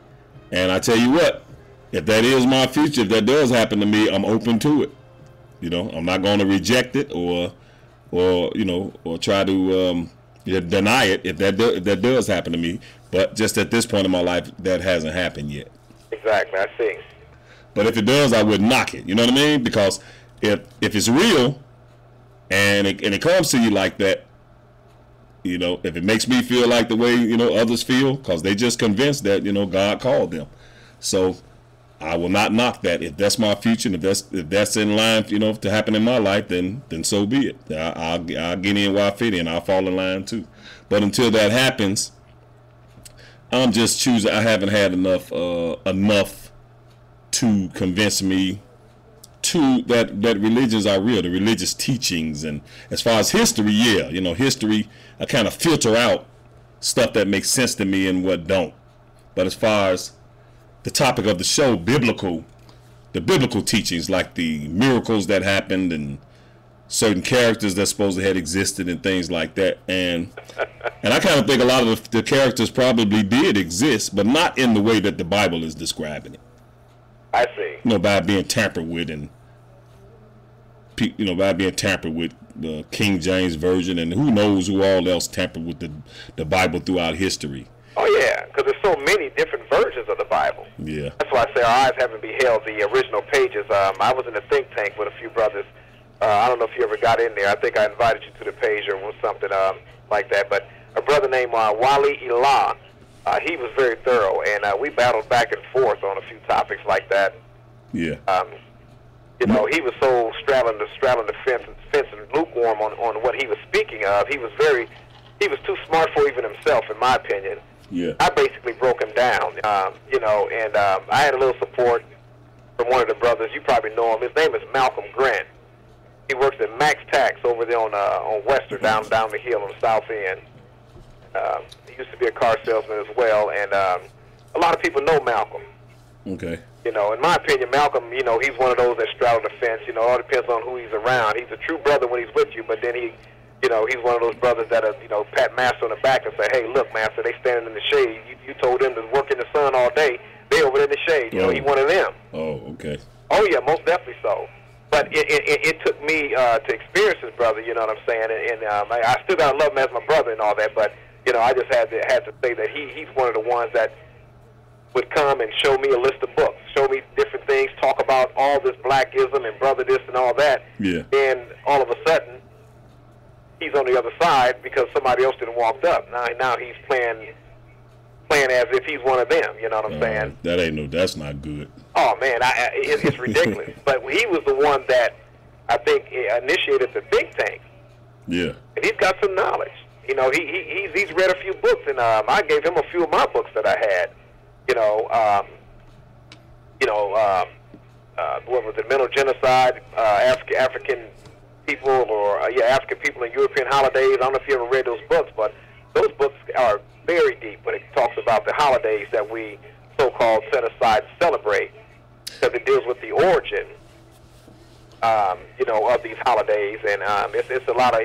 And I tell you what, if that is my future, if that does happen to me, I'm open to it. You know, I'm not going to reject it or you know, or try to deny it if that does happen to me. But just at this point in my life, that hasn't happened yet. Exactly, I see. But if it does, I would knock it. You know what I mean? Because if it's real and it comes to you like that, you know, if it makes me feel like the way, you know, others feel, because they just convinced that, you know, God called them. So I will not knock that. If that's my future, and if that's in line, you know, to happen in my life, then so be it. I'll get in where I fit in. I'll fall in line too. But until that happens, I'm just choosing. I haven't had enough to convince me to that religions are real, the religious teachings. And as far as history, yeah, you know, history, I kind of filter out stuff that makes sense to me and what don't. But as far as the topic of the show, the biblical teachings, like the miracles that happened and certain characters that supposedly had existed and things like that, and I kind of think a lot of the characters probably did exist, but not in the way that the Bible is describing it. I see. You know, by being tampered with and by being tampered with the King James Version, and who knows who all else tampered with the Bible throughout history. Oh yeah, because there's so many different versions of the Bible. Yeah. That's why I say our eyes haven't beheld the original pages. I was in a think tank with a few brothers. I don't know if you ever got in there. I think I invited you to the page or something like that. But a brother named Wali Ilah, he was very thorough, and we battled back and forth on a few topics like that. Yeah. You know, he was so straddling the fence and lukewarm on what he was speaking of. He was too smart for even himself, in my opinion. Yeah. I basically broke him down, you know, and I had a little support from one of the brothers. You probably know him. His name is Malcolm Grant. He works at Max Tax over there on Western, down the hill on the south end. He used to be a car salesman as well, and a lot of people know Malcolm. Okay. You know, in my opinion, Malcolm, you know, he's one of those that straddle the fence. You know, it all depends on who he's around. He's a true brother when he's with you, but then he's one of those brothers that you know, pat Master on the back and say, hey, look, Master, they standing in the shade. You told them to work in the sun all day. They over there in the shade. You know, he's one of them. Oh, okay. Oh, yeah, most definitely so. But it took me to experience his brother, you know what I'm saying? And I still got to love him as my brother and all that, but, you know, I just had to say that he's one of the ones that would come and show me a list of books, show me different things, talk about all this blackism and brother this and all that. Yeah. And all of a sudden, he's on the other side because somebody else didn't walk up. Now he's playing as if he's one of them. You know what I'm saying? That's not good. Oh man, it's ridiculous. But he was the one that I think initiated the think tank. Yeah. And he's got some knowledge. You know, he's read a few books, and I gave him a few of my books that I had. What was it? Mental Genocide, African people, or African people in European holidays. I don't know if you ever read those books, but those books are very deep when it talks talks about the holidays that we so-called set aside and celebrate, because it deals with the origin, of these holidays, and it's a lot of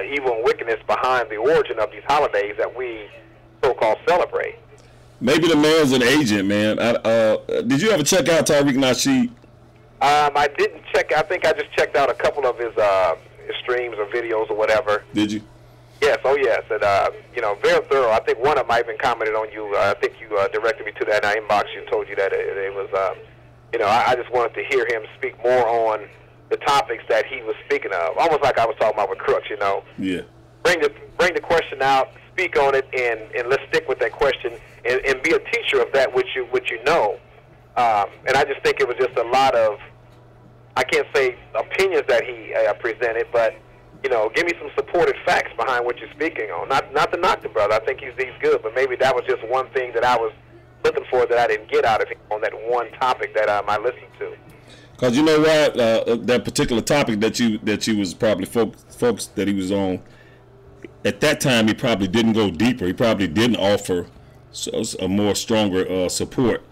evil and wickedness behind the origin of these holidays that we so-called celebrate. Maybe the man's an agent, man. Did you ever check out Tariq Nasheed? I didn't check. I think I just checked out a couple of his streams or videos or whatever. Did you? Yes. Oh, yes. And very thorough. I think one of them I even commented on you. I think you directed me to that, and I inboxed you and told you that it was. I just wanted to hear him speak more on the topics that he was speaking of. Almost like I was talking about with Crooks. Yeah. Bring the question out, speak on it, and let's stick with that question and be a teacher of that which you know. And I just think it was just a lot of, I can't say opinions that he presented, but give me some supported facts behind what you're speaking on. Not to knock the brother. I think he's good, but maybe that was just one thing that I was looking for that I didn't get out of him on that one topic that I listened to. Because you know what, that particular topic that you was probably focused that he was on, at that time he probably didn't go deeper. He probably didn't offer a more stronger support,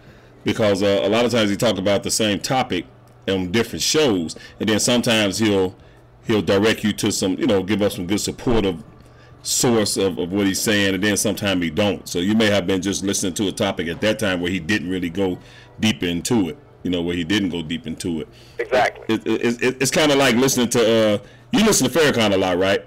because a lot of times he talk about the same topic on different shows, and then sometimes he'll direct you to some, give us some good supportive source of what he's saying, and then sometimes he don't. So you may have been just listening to a topic at that time where he didn't really go deep into it. Where he didn't go deep into it. Exactly. It's kind of like listening to you listen to Farrakhan a lot, right?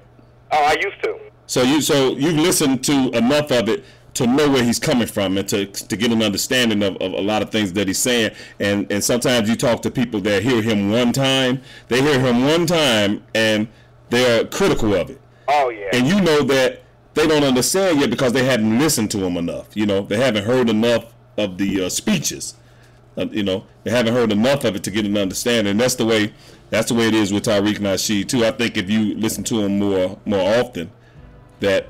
Oh, I used to. So you've listened to enough of it to know where he's coming from and to get an understanding of a lot of things that he's saying. And sometimes you talk to people that hear him one time, and they're critical of it. Oh, yeah. And you know that they don't understand yet because they haven't listened to him enough. They haven't heard enough of the speeches. They haven't heard enough of it to get an understanding. And that's the way it is with Tariq Nasheed too. I think if you listen to him more often, that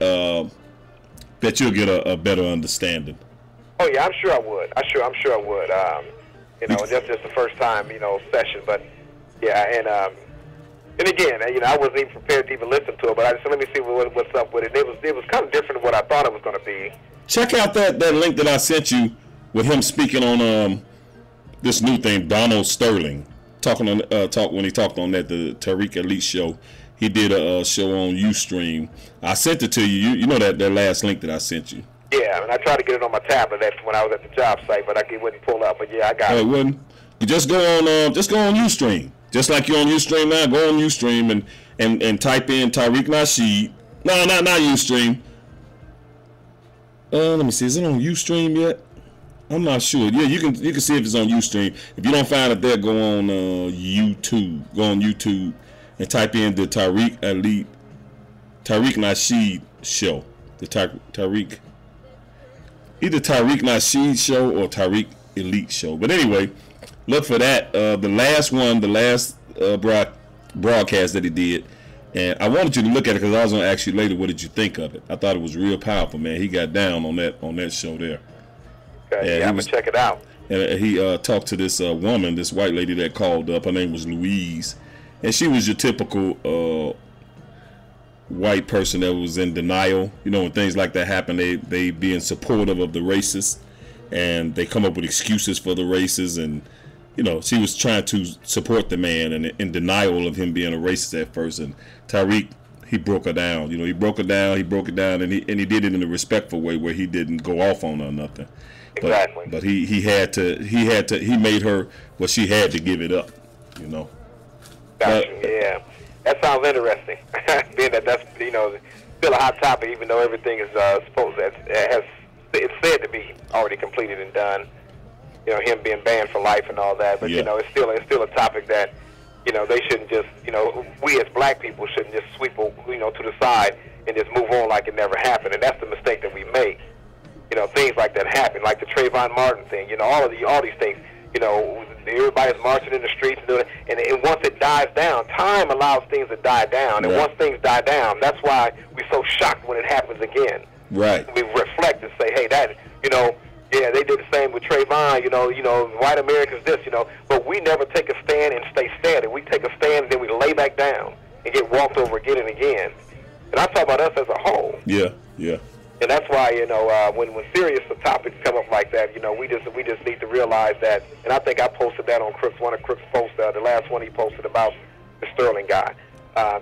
you'll get a better understanding. Oh yeah, I'm sure I would. I'm sure I would. That's just the first time session, but yeah, and again, I wasn't even prepared to even listen to it, but I just let me see what's up with it. It was kind of different than what I thought it was going to be. Check out that link that I sent you with him speaking on this new thing, Donald Sterling, when he talked on the Tariq Elite show. He did a show on Ustream. I sent it to you. You know that last link that I sent you. Yeah, and I tried to get it on my tablet when I was at the job site, but it wouldn't pull up. But yeah, I got it. It wouldn't. You just go on Ustream. Just like you're on Ustream now, go on Ustream and type in Tariq Nasheed. No, not Ustream. Let me see. Is it on Ustream yet? I'm not sure. Yeah, you can see if it's on Ustream. If you don't find it there, go on YouTube. Go on YouTube and type in the Tariq Nasheed show. The Tariq, either Tariq Nasheed show or Tariq Elite show. But anyway, look for that. The last broadcast that he did, and I wanted you to look at it because I was going to ask you later, what did you think of it? I thought it was real powerful, man. He got down on that show there. Okay, yeah, I'm going to check it out. And he talked to this woman, this white lady that called up. Her name was Louise. And she was your typical white person that was in denial. When things like that happen, they being supportive of the racists. And they come up with excuses for the racists. And, she was trying to support the man and in denial of him being a racist at first. And Tariq, he broke her down. He broke it down, and he did it in a respectful way where he didn't go off on her or nothing. Exactly. But he made her, well, she had to give it up, Gotcha. Yeah, that sounds interesting. Being that's still a hot topic, even though everything is it's said to be already completed and done. Him being banned for life and all that, but it's still a topic that they shouldn't just we as black people shouldn't just sweep to the side and just move on like it never happened, and that's the mistake that we make. Things like that happen, like the Trayvon Martin thing. All these things. Everybody's marching in the streets and doing it, and once it dies down, time allows things to die down, and once things die down, that's why we're so shocked when it happens again. Right. We reflect and say, hey, that yeah, they did the same with Trayvon. White Americans this, but we never take a stand and stay standing. We take a stand and then we lay back down and get walked over again and again. And I'm talking about us as a whole. Yeah, yeah. And that's why, you know, when serious topics come up like that, you know, we just need to realize that. And I think I posted that on Crooks, one of Crooks' posts, the last one he posted about the Sterling guy.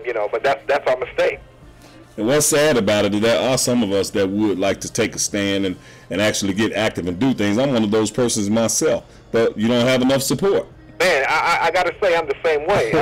You know, but that's our mistake. And what's sad about it is there are some of us that would like to take a stand and actually get active and do things. I'm one of those persons myself, but you don't have enough support. Man, I got to say I'm the same way.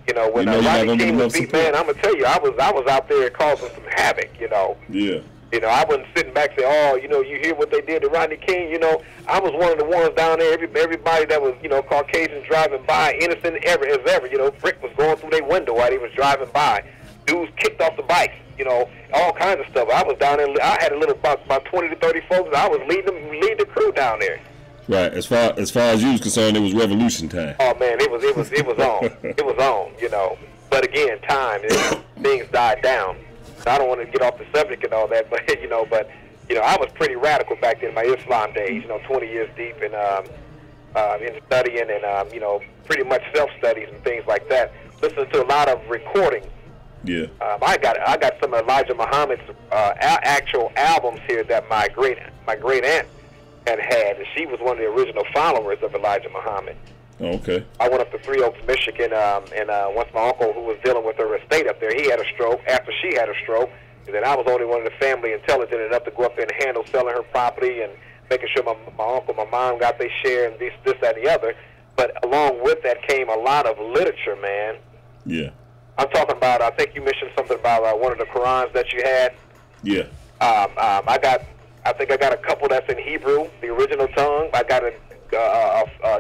You know, when Rodney King was beat, man, I'm gonna tell you, I was out there causing some havoc. You know. Yeah. You know, I wasn't sitting back saying, "Oh, you know, you hear what they did to Rodney King." You know, I was one of the ones down there. Everybody that was, you know, Caucasian driving by, innocent as ever. You know, brick was going through their window while they was driving by. Dudes kicked off the bikes. You know, all kinds of stuff. I was down there. I had a little about 20 to 30 folks. I was lead the crew down there. Right. As far as you was concerned, it was revolution time. Oh man, it was on. It was on. You know, but again, things died down. I don't want to get off the subject and all that, but you know, I was pretty radical back then in my Islam days. You know, 20 years deep in studying and you know, pretty much self-studies and things like that. Listening to a lot of recordings. Yeah. I got some of Elijah Muhammad's actual albums here that my great aunt had, and she was one of the original followers of Elijah Muhammad. Oh, okay. I went up to Three Oaks, Michigan, and once my uncle, who was dealing with her estate up there, he had a stroke. After she had a stroke, and then I was only one of the family intelligent enough to go up there and handle selling her property and making sure my uncle, my mom got their share and this, that, and the other. But along with that came a lot of literature, man. Yeah. I'm talking about, I think you mentioned something about one of the Qurans that you had. Yeah. I think I got a couple that's in Hebrew, the original tongue. I got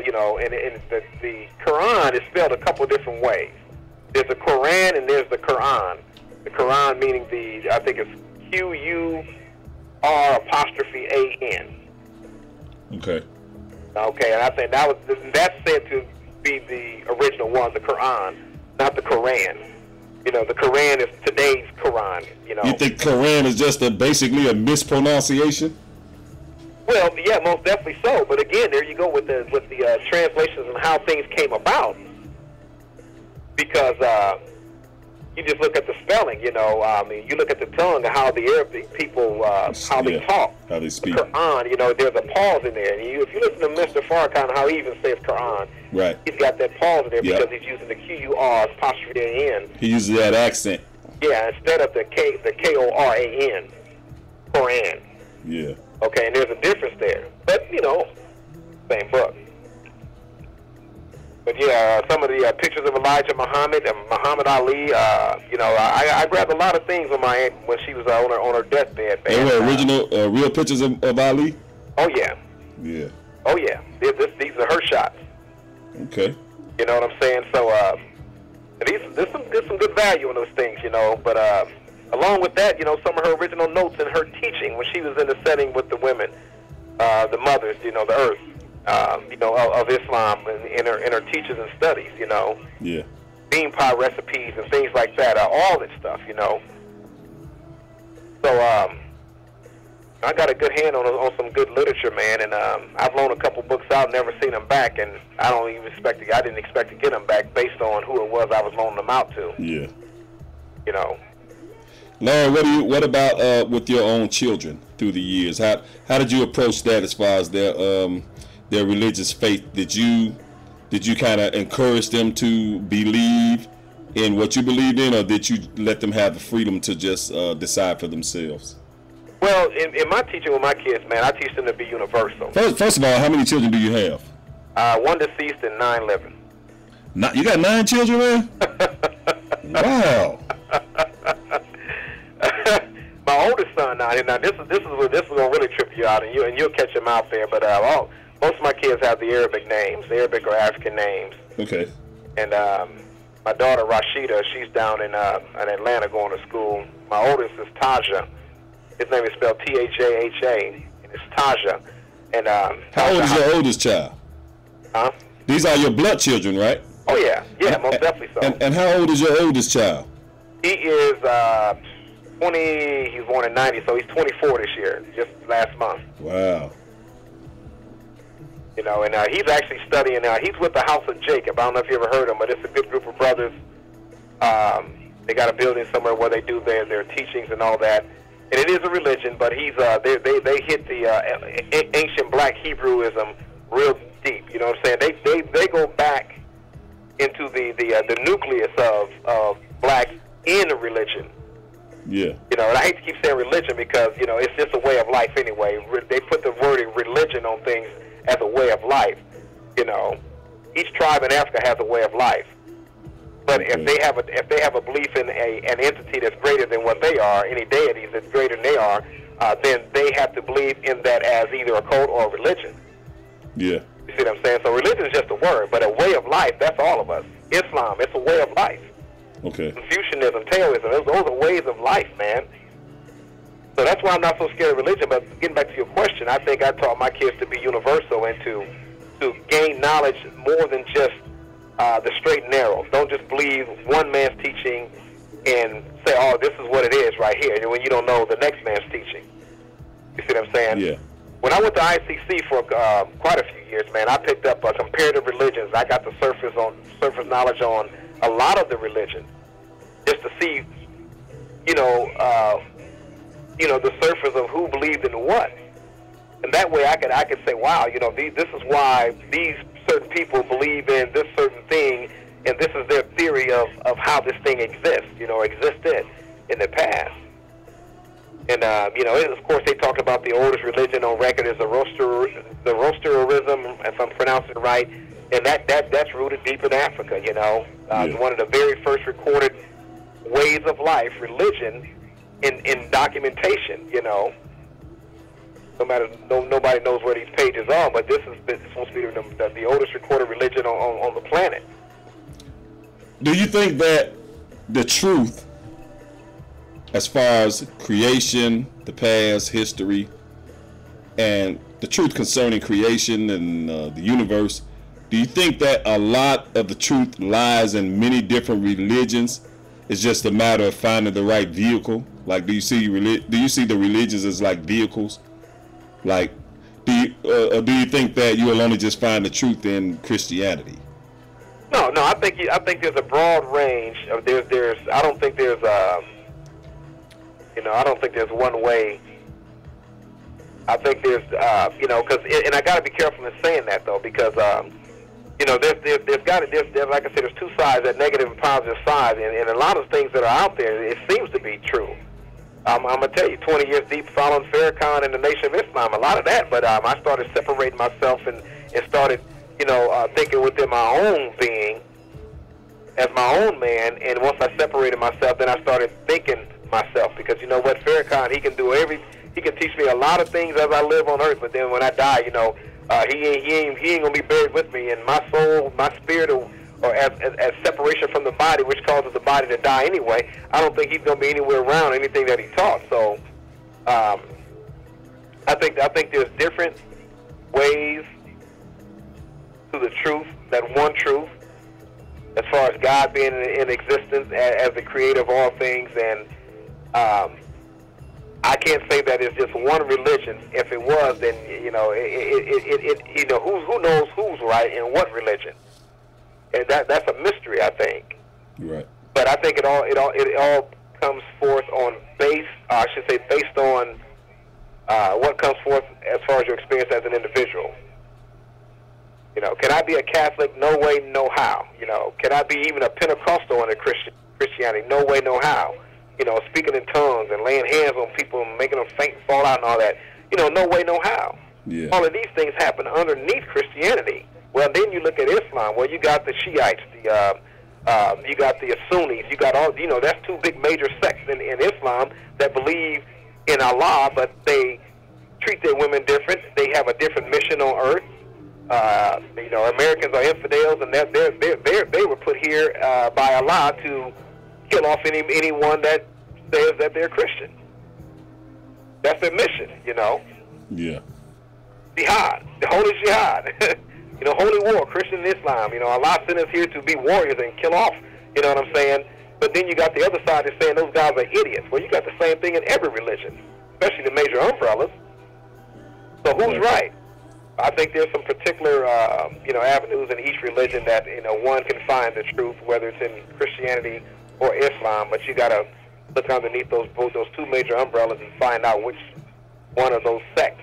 you know, and the Quran is spelled a couple different ways. There's the Quran and there's the Quran. The Quran meaning I think it's Q-U-R'-A-N. Okay. Okay, and I think that's said to be the original one, the Quran, not the Quran. You know, the Quran is today's Quran. You know. You think Quran is just basically a mispronunciation? Well, yeah, most definitely so. But again, there you go with the translations and how things came about. Because you just look at the spelling, you know. You look at the tongue and how the Arabic people how they talk, how they speak. The Quran, you know, there's a pause in there. And if you listen to Mr. Farrakhan, how he even says Quran, right? He's got that pause in there because he's using the Q-U-R'-A-N. He uses that accent. Yeah, instead of the K-O-R-A-N, Quran. Yeah. Okay, and there's a difference there. But, you know, same book. But, yeah, some of the pictures of Elijah Muhammad and Muhammad Ali, you know, I grabbed a lot of things on my aunt when she was on her deathbed. They were original, real pictures of Ali? Oh, yeah. Yeah. Oh, yeah. These are her shots. Okay. You know what I'm saying? So, there's some good value in those things, you know, but... along with that, you know, some of her original notes in her teaching when she was in the setting with the women, the mothers, you know, the earth, you know, of Islam in her teachings and studies, you know. Yeah. Bean pie recipes and things like that, all that stuff, you know. So I got a good hand on some good literature, man, and I've loaned a couple books out, never seen them back, and I didn't expect to get them back based on who it was I was loaning them out to. Yeah. You know. Lauren, what about with your own children through the years? How did you approach that as far as their religious faith? Did you kind of encourage them to believe in what you believed in, or did you let them have the freedom to just decide for themselves? Well, in my teaching with my kids, man, I teach them to be universal. First of all, how many children do you have? 1 deceased and 9 living. You got 9 children, man? Wow. My oldest son now this is gonna really trip you out, and you'll catch him out there. But most of my kids have the Arabic names, Arabic or African names. Okay. And my daughter Rashida, she's down in Atlanta going to school. My oldest is Taja. His name is spelled T-H-A-H-A, and it's Taja. And how old is your oldest child? Huh? These are your blood children, right? Oh yeah, most definitely so. And how old is your oldest child? He is 20. He's born in 90, so he's 24 this year, just last month. Wow. You know, and he's actually studying. He's with the House of Jacob. I don't know if you ever heard of him, but it's a good group of brothers. They got a building somewhere where they do their teachings and all that. and it is a religion, but he's they hit the ancient black Hebrewism real deep. You know what I'm saying? They go back into the nucleus of black in religion. Yeah. You know, and I hate to keep saying religion because, you know, it's just a way of life anyway. They put the word religion on things as a way of life. You know, each tribe in Africa has a way of life. But if they have a belief in an entity that's greater than what they are, any deities that's greater than they are, then they have to believe in that as either a cult or a religion. Yeah. You see what I'm saying? So religion is just a word, but a way of life, that's all of us. Islam, it's a way of life. Okay. Confucianism, Taoism, those are ways of life, man. So that's why I'm not so scared of religion. But getting back to your question, I think I taught my kids to be universal and to gain knowledge more than just the straight and narrow. Don't just believe one man's teaching and say, oh, this is what it is right here, when you don't know the next man's teaching. You see what I'm saying? Yeah. When I went to ICC for quite a few years, man, I picked up comparative religions. I got the surface knowledge on a lot of the religion, just to see, the surface of who believed in what, and that way I could say, wow, this is why these certain people believe in this certain thing, and this is their theory of how this thing exists, existed in the past. And of course, they talked about the oldest religion on record is the Zoroastrianism, if I'm pronouncing it right. And that's rooted deep in Africa, One of the very first recorded ways of life, religion, in documentation, Nobody knows where these pages are, but this is supposed to be the oldest recorded religion on the planet. Do you think that the truth, as far as creation, the past, history, and the truth concerning creation and the universe, do you think that a lot of the truth lies in many different religions? It's just a matter of finding the right vehicle. Like, do you see the religions as like vehicles? Like, do you think that you will only just find the truth in Christianity? No. I think there's a broad range of I don't think there's I don't think there's one way. I think there's and I got to be careful in saying that though, because there's like I said, there's two sides, that negative and positive side, and a lot of things that are out there, it seems to be true. I'm gonna tell you, 20 years deep following Farrakhan and the Nation of Islam, a lot of that. But I started separating myself and started, thinking within my own being as my own man. And once I separated myself, then I started thinking myself, because you know what, Farrakhan, he can teach me a lot of things as I live on earth. But then when I die, he ain't gonna be buried with me, and my soul, my spirit, or as separation from the body, which causes the body to die anyway. I don't think he's going to be anywhere around anything that he taught. So, I think there's different ways to the truth, that one truth, as far as God being in existence as the creator of all things. And I can't say that it's just one religion. If it was, then who knows who's right in what religion. And that's a mystery, I think. Right. But I think it all comes forth based on what comes forth as far as your experience as an individual. Can I be a Catholic? No way, no how. Can I be even a Pentecostal under Christianity? No way, no how. Speaking in tongues and laying hands on people and making them faint and fall out and all that. No way, no how. Yeah. All of these things happen underneath Christianity. Well, then you look at Islam. Well, you got the Shiites, you got the Sunnis, you got all, that's two big major sects in Islam that believe in Allah, but they treat their women different. They have a different mission on earth. Americans are infidels, and they were put here by Allah to kill off anyone that says that they're Christian. That's their mission, Yeah. Jihad, the holy jihad. Holy war, Christian and Islam. Allah sent us here to be warriors and kill off, you know what I'm saying? But then you got the other side that's saying those guys are idiots. Well, you got the same thing in every religion, especially the major umbrellas. So who's right? I think there's some particular, avenues in each religion that, one can find the truth, whether it's in Christianity or Islam, but you got to look underneath those two major umbrellas and find out which one of those sects,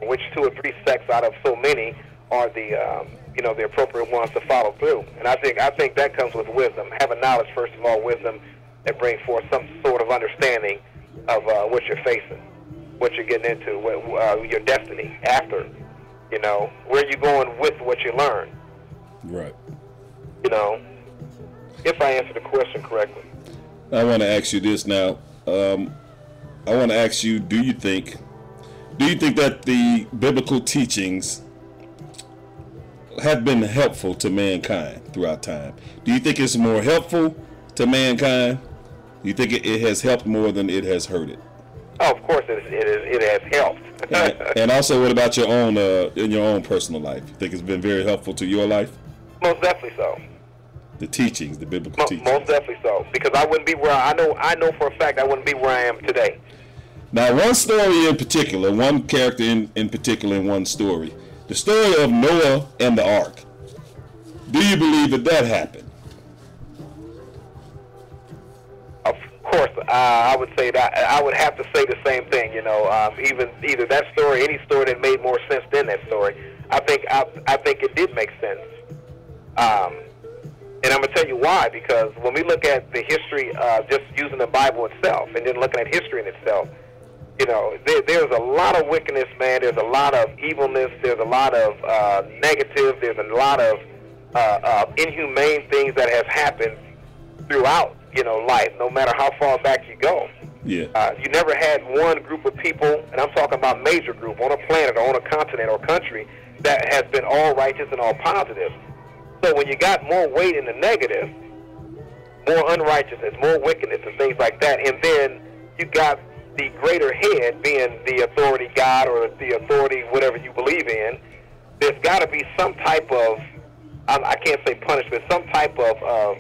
which 2 or 3 sects out of so many are the the appropriate ones to follow through. And I think that comes with wisdom, having knowledge first of all, wisdom that brings forth some sort of understanding of what you're facing, what you're getting into, your destiny after, where you're going with what you learn. Right. If I answer the question correctly. I want to ask you this now. I want to ask you, do you think that the biblical teachings have been helpful to mankind throughout time? Do you think it's more helpful to mankind? Do you think it has helped more than it has hurt it? Oh, of course it has helped. and also, what about your own in your own personal life? You think it's been very helpful to your life? Most definitely so. The teachings, the biblical teachings. Most definitely so, because I wouldn't be where I know for a fact I wouldn't be where I am today. Now, one story in particular, one character in particular in one story, the story of Noah and the ark. Do you believe that happened? Of course, I would say that. I would have to say the same thing. Even either that story, any story that made more sense than that story. I think it did make sense. And I'm going to tell you why, because when we look at the history, just using the Bible itself and then looking at history in itself, there's a lot of wickedness, man. There's a lot of evilness. There's a lot of negative. There's a lot of inhumane things that have happened throughout, life, no matter how far back you go. Yeah. You never had one group of people, and I'm talking about major group, on a planet or on a continent or country that has been all righteous and all positive. So when you got more weight in the negative, more unrighteousness, more wickedness and things like that, and then you got the greater head being the authority God or the authority whatever you believe in, there's got to be some type of, I can't say punishment, some type of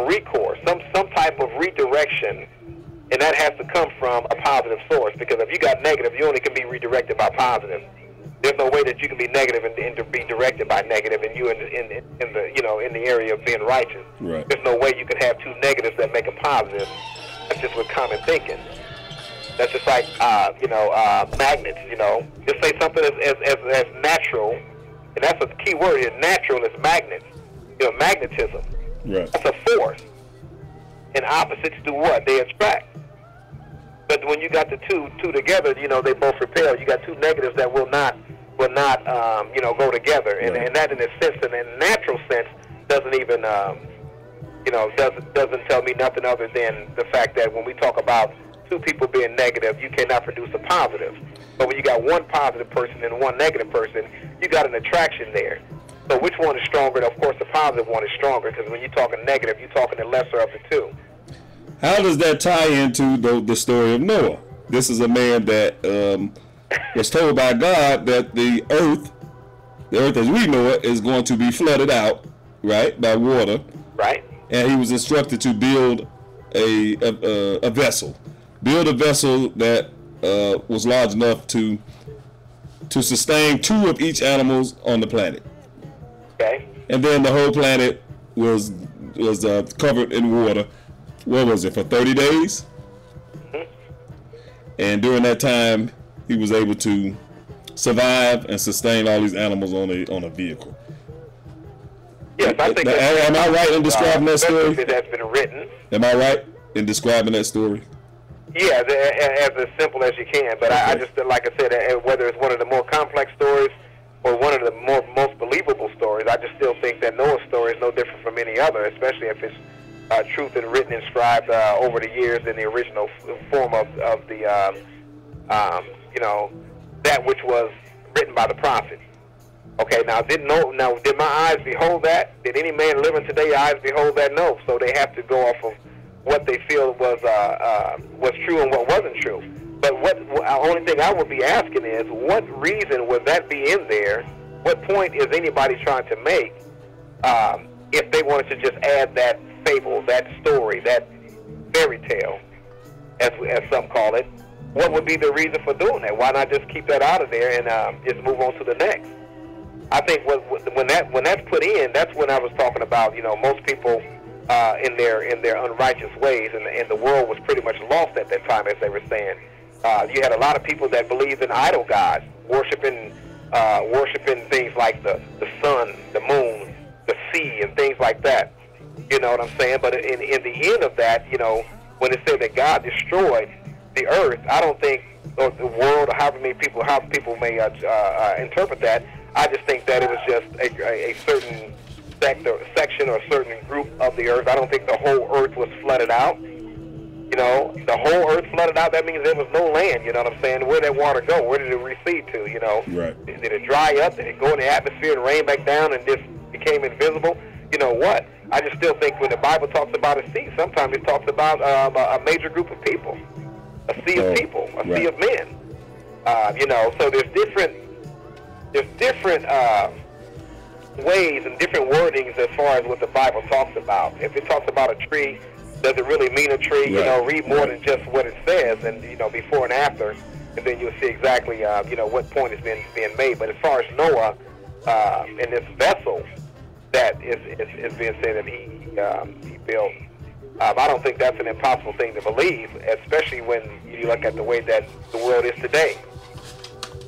recourse, some type of redirection, and that has to come from a positive source, because if you got negative, you only can be redirected by positive. There's no way that you can be negative and to be directed by negative, and you in the area of being righteous. Right. There's no way you can have two negatives that make a positive. That's just with common thinking. That's just like magnets. Just say something as natural, and that's a key word here. Natural is magnets. Magnetism. Right. That's a force. And opposites do what? They attract. But when you got the two together, they both repel. You got two negatives that will not go together. And, right. and that, in a sense, in a natural sense, doesn't even, doesn't tell me nothing other than the fact that when we talk about two people being negative, you cannot produce a positive. But when you got one positive person and one negative person, you got an attraction there. So which one is stronger? Of course, the positive one is stronger, because when you're talking negative, you're talking the lesser of the two. How does that tie into the story of Noah? This is a man that was told by God that the earth as we know it, is going to be flooded out, right, by water. Right. And he was instructed to build a vessel. Build a vessel that was large enough to sustain 2 of each animals on the planet. Okay. And then the whole planet was covered in water. What was it, for 30 days? Mm-hmm. And during that time, he was able to survive and sustain all these animals on a vehicle. Yes, I think. Am I right in describing that story? That's been written. Am I right in describing that story? Yeah, as simple as you can. But okay. I just, like I said, whether it's one of the more complex stories or one of the most believable stories, I just still think that Noah's story is no different from any other, especially if it's truth and written and scribed over the years in the original form of the, that which was written by the prophet. Okay, now did my eyes behold that? Did any man living today eyes behold that? No. So they have to go off of what they feel was true and what wasn't true. But only thing I would be asking is, what reason would that be in there? What point is anybody trying to make if they wanted to just add that fable, that story, that fairy tale, as some call it? What would be the reason for doing that? Why not just keep that out of there and just move on to the next? I think when that's put in, that's when I was talking about, most people in their unrighteous ways, and the world was pretty much lost at that time, as they were saying. You had a lot of people that believed in idol gods, worshiping things like the sun, the moon, the sea, and things like that. You know what I'm saying? But in the end of that, you know, when it said that God destroyed the earth, I don't think, or the world, or how people may interpret that. I just think that it was just a certain section or a certain group of the earth. I don't think the whole earth was flooded out. You know, the whole earth flooded out. That means there was no land. You know what I'm saying? Where did that water go? Where did it recede to? You know, right. Did it dry up? Did it go in the atmosphere and rain back down and just became invisible? You know what? I just still think when the Bible talks about a sea, sometimes it talks about a major group of people, a sea of people, a sea of men. You know, so there's different ways and different wordings as far as what the Bible talks about. If it talks about a tree, does it really mean a tree? Right. You know, read more than just what it says, and you know, before and after, and then you'll see exactly you know, what point is being made. But as far as Noah and this vessel that is being said that he built, I don't think that's an impossible thing to believe, especially when you look at the way that the world is today.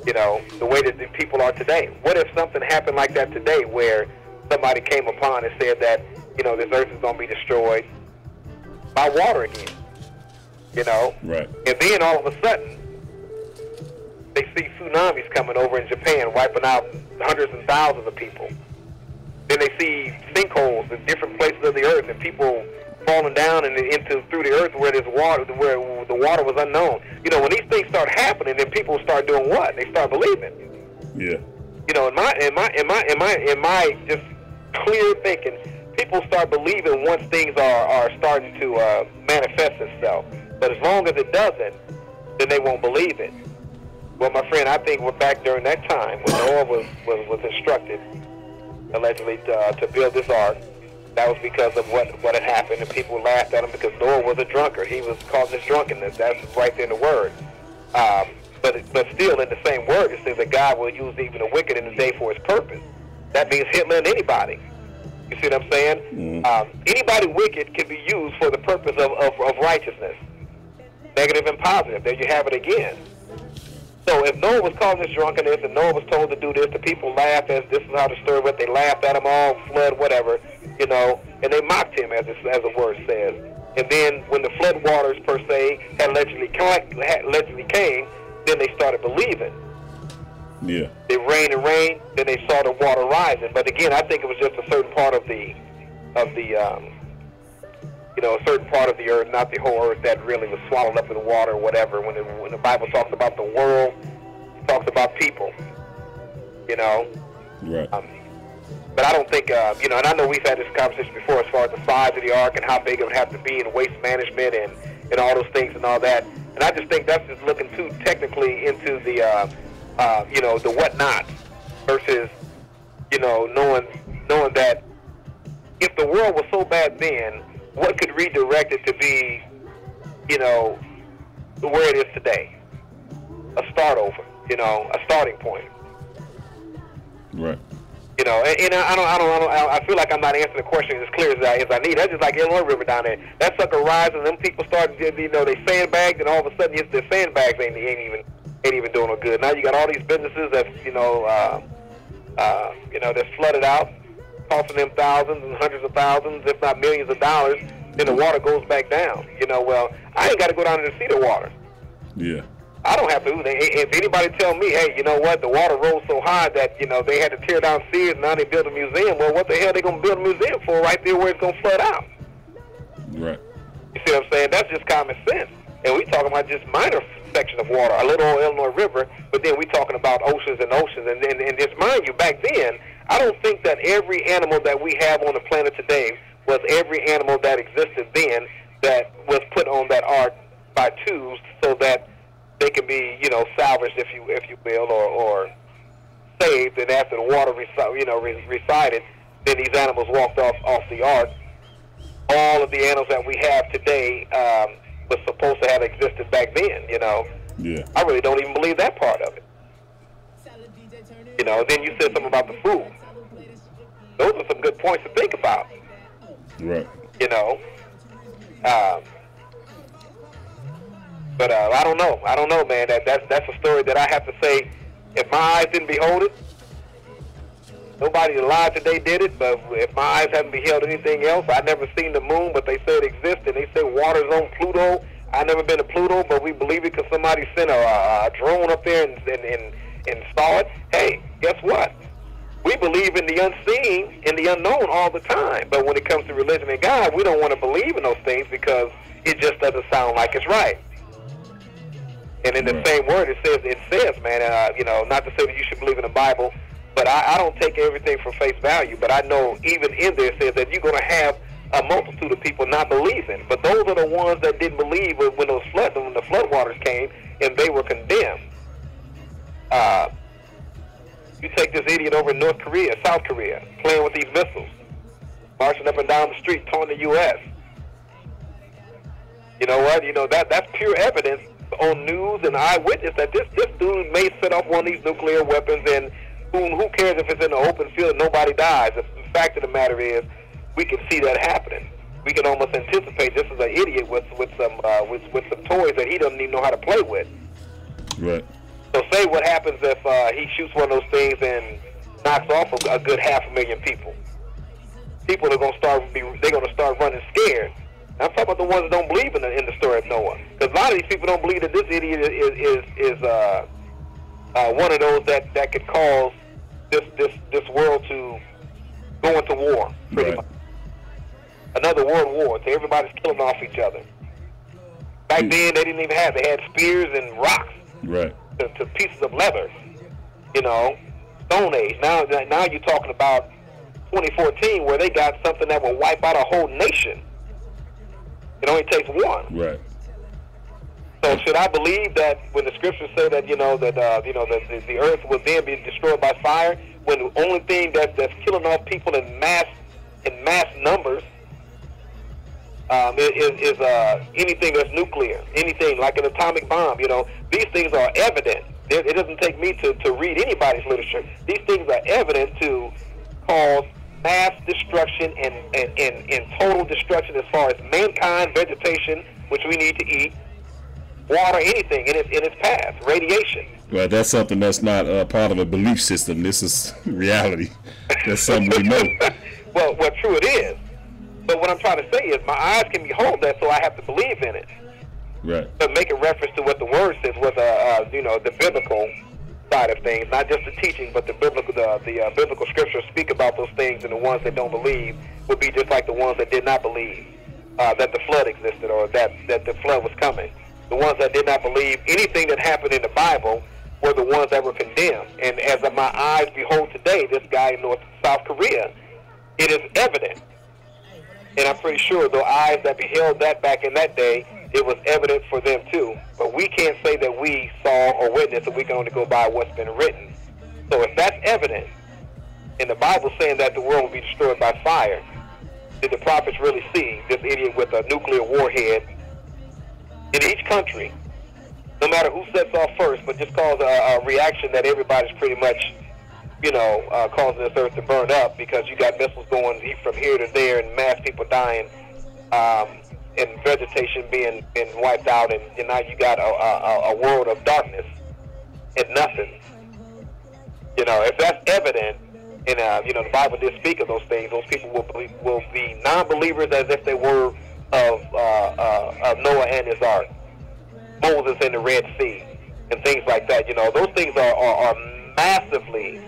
You know, the way that the people are today. What if something happened like that today, where somebody came upon and said that, you know, this earth is going to be destroyed by water again? You know? Right. And then all of a sudden, they see tsunamis coming over in Japan, wiping out hundreds and thousands of people. Then they see sinkholes in different places of the earth, and people falling down and through the earth where there's water, where the water was unknown. You know, when these things start happening, then people start doing what? They start believing. Yeah. You know, in my just clear thinking, people start believing once things are starting to manifest itself. But as long as it doesn't, then they won't believe it. Well, my friend, I think we're back during that time when Noah was instructed, allegedly, to build this ark. That was because of what had happened, and people laughed at him because Noah was a drunkard. He was causing this drunkenness. That's right there in the word. But still, in the same word, it says that God will use even the wicked in the day for his purpose. That means Hitler and anybody. You see what I'm saying? Anybody wicked can be used for the purpose of righteousness, negative and positive. There you have it again. So if Noah was causing this drunkenness and Noah was told to do this, the people laughed, as this is how the story went. They laughed at him all, flood, whatever, you know, and they mocked him, as the word says. And then when the flood waters, per se, had allegedly came, then they started believing. Yeah. It rained and rained, then they saw the water rising. But again, I think it was just a certain part of the you know, a certain part of the earth, not the whole earth, that really was swallowed up in the water or whatever. When the Bible talks about the world, it talks about people, you know. Right. But I don't think, you know, and I know we've had this conversation before as far as the size of the ark and how big it would have to be, and waste management and all those things and all that. And I just think that's just looking too technically into the, you know, the whatnot versus, you know, knowing that if the world was so bad then, what could redirect it to be, you know, where it is today? A start over, you know, a starting point. Right. You know, and I feel like I'm not answering the question as clear as I need. That's just like Illinois River down there. That sucker rises, and them people start, you know, they sandbagged, and all of a sudden, the sandbags ain't even doing no good. Now you got all these businesses that's, you know, that's flooded out, costing them thousands and hundreds of thousands, if not millions of dollars. Then the water goes back down. You know, well, I ain't got to go down there to see the water. Yeah. I don't have to. If anybody tell me, hey, you know what, the water rose so high that, you know, they had to tear down Sears and now they built a museum, well, what the hell are they going to build a museum for right there where it's going to flood out? Right. You see what I'm saying? That's just common sense. And we talking about just minor section of water, a little Illinois River, but then we talking about oceans and oceans. And just mind you, back then, I don't think that every animal that we have on the planet today was every animal that existed then that was put on that ark by tubes so that they can be, you know, salvaged, if you will, or saved. And after the water, resided, then these animals walked off the ark. All of the animals that we have today was supposed to have existed back then. You know. Yeah. I really don't even believe that part of it. You know. Then you said something about the food. Those are some good points to think about. Right. You know. But I don't know. I don't know, man. That's a story that I have to say. If my eyes didn't behold it, nobody alive today did it. But if my eyes haven't beheld anything else, I've never seen the moon, but they say it exists, and they say water's on Pluto. I've never been to Pluto, but we believe it because somebody sent a drone up there and saw it. Hey, guess what? We believe in the unseen and the unknown all the time. But when it comes to religion and God, we don't want to believe in those things because it just doesn't sound like it's right. And in the same word, it says, man, you know, not to say that you should believe in the Bible, but I don't take everything for face value. But I know even in there it says that you're going to have a multitude of people not believing. But those are the ones that didn't believe when the floodwaters came and they were condemned. You take this idiot over in North Korea, South Korea, playing with these missiles, marching up and down the street, taunting the U.S. You know what? You know that's pure evidence on news and eyewitness that this dude may set off one of these nuclear weapons, and who cares if it's in the open field and nobody dies? The fact of the matter is, we can see that happening. We can almost anticipate this is an idiot with some toys that he doesn't even know how to play with. Right. So say what happens if he shoots one of those things and knocks off a good 500,000 people. People are going to start running scared. I'm talking about the ones that don't believe in the story of Noah, because a lot of these people don't believe that this idiot is one of those that could cause this world to go into war, pretty much. Another world war. So everybody's killing off each other. Back then, they didn't even have. They had spears and rocks. Right. To pieces of leather, you know, Stone Age. Now you're talking about 2014, where they got something that will wipe out a whole nation. It only takes one. Right. So should I believe that when the scriptures say that the earth will then be destroyed by fire, when the only thing that's killing off people in mass numbers is anything that's nuclear, anything like an atomic bomb? You know, these things are evident. It doesn't take me to read anybody's literature. These things are evident to cause mass destruction and total destruction as far as mankind, vegetation, which we need to eat, water, anything in its path, radiation. Well, that's something that's not part of a belief system. This is reality. That's something we know. Well, true it is. But what I'm trying to say is my eyes can behold that, so I have to believe in it. Right. But make a reference to what the word says with the biblical side of things, not just the teaching, but the biblical scriptures speak about those things, and the ones that don't believe would be just like the ones that did not believe that the flood existed or that the flood was coming. The ones that did not believe anything that happened in the Bible were the ones that were condemned. And as my eyes behold today, this guy in South Korea, it is evident. And I'm pretty sure the eyes that beheld that back in that day, it was evident for them too. But we can't say that we saw or witnessed, and we can only go by what's been written. So if that's evident, and the Bible's saying that the world will be destroyed by fire, did the prophets really see this idiot with a nuclear warhead in each country, no matter who sets off first, but just cause a reaction that everybody's pretty much, causing this earth to burn up, because you got missiles going from here to there and mass people dying, and vegetation being wiped out, and now you got a world of darkness and nothing. If that's evident, and the Bible did speak of those things, those people will be non-believers as if they were of Noah and his ark, Moses in the Red Sea, and things like that. Those things are massively,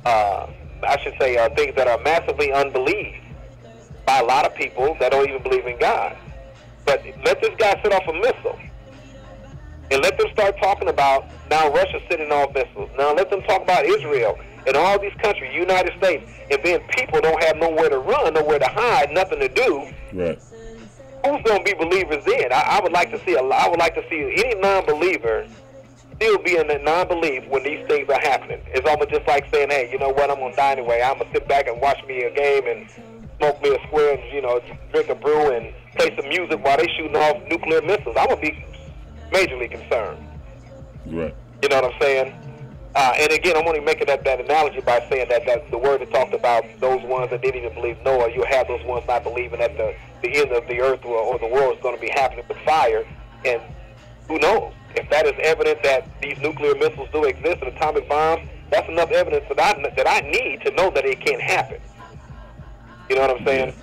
I should say, things that are massively unbelieved by a lot of people that don't even believe in God. But let this guy set off a missile, and let them start talking about now Russia sending off missiles. Now let them talk about Israel and all these countries, United States, and then people don't have nowhere to run, nowhere to hide, nothing to do. Right. Who's going to be believers then? I would like to see any non-believer still be in the non-belief when these things are happening. It's almost just like saying, hey, you know what, I'm going to die anyway. I'm going to sit back and watch me a game and smoke me a square and, drink a brew and play some music while they shooting off nuclear missiles. I'm going to be majorly concerned. Right. You know what I'm saying? And again, I'm only making that analogy by saying that the word that talked about those ones that didn't even believe Noah, you have those ones not believing that the end of the earth or the world is going to be happening with fire. And who knows? If that is evidence that these nuclear missiles do exist and atomic bombs, that's enough evidence that I need to know that it can't happen. You know what I'm saying?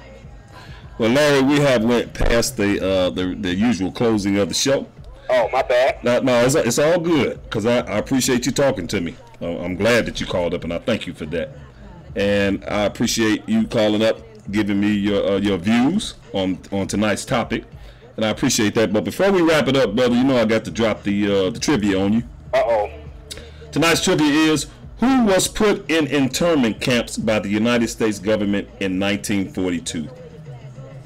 Well, Larry, we have went past the usual closing of the show. Oh, my bad. No, it's all good, because I appreciate you talking to me. I'm glad that you called up, and I thank you for that. And I appreciate you calling up, giving me your views on tonight's topic, and I appreciate that. But before we wrap it up, brother, you know I got to drop the trivia on you. Uh-oh. Tonight's trivia is, who was put in internment camps by the United States government in 1942?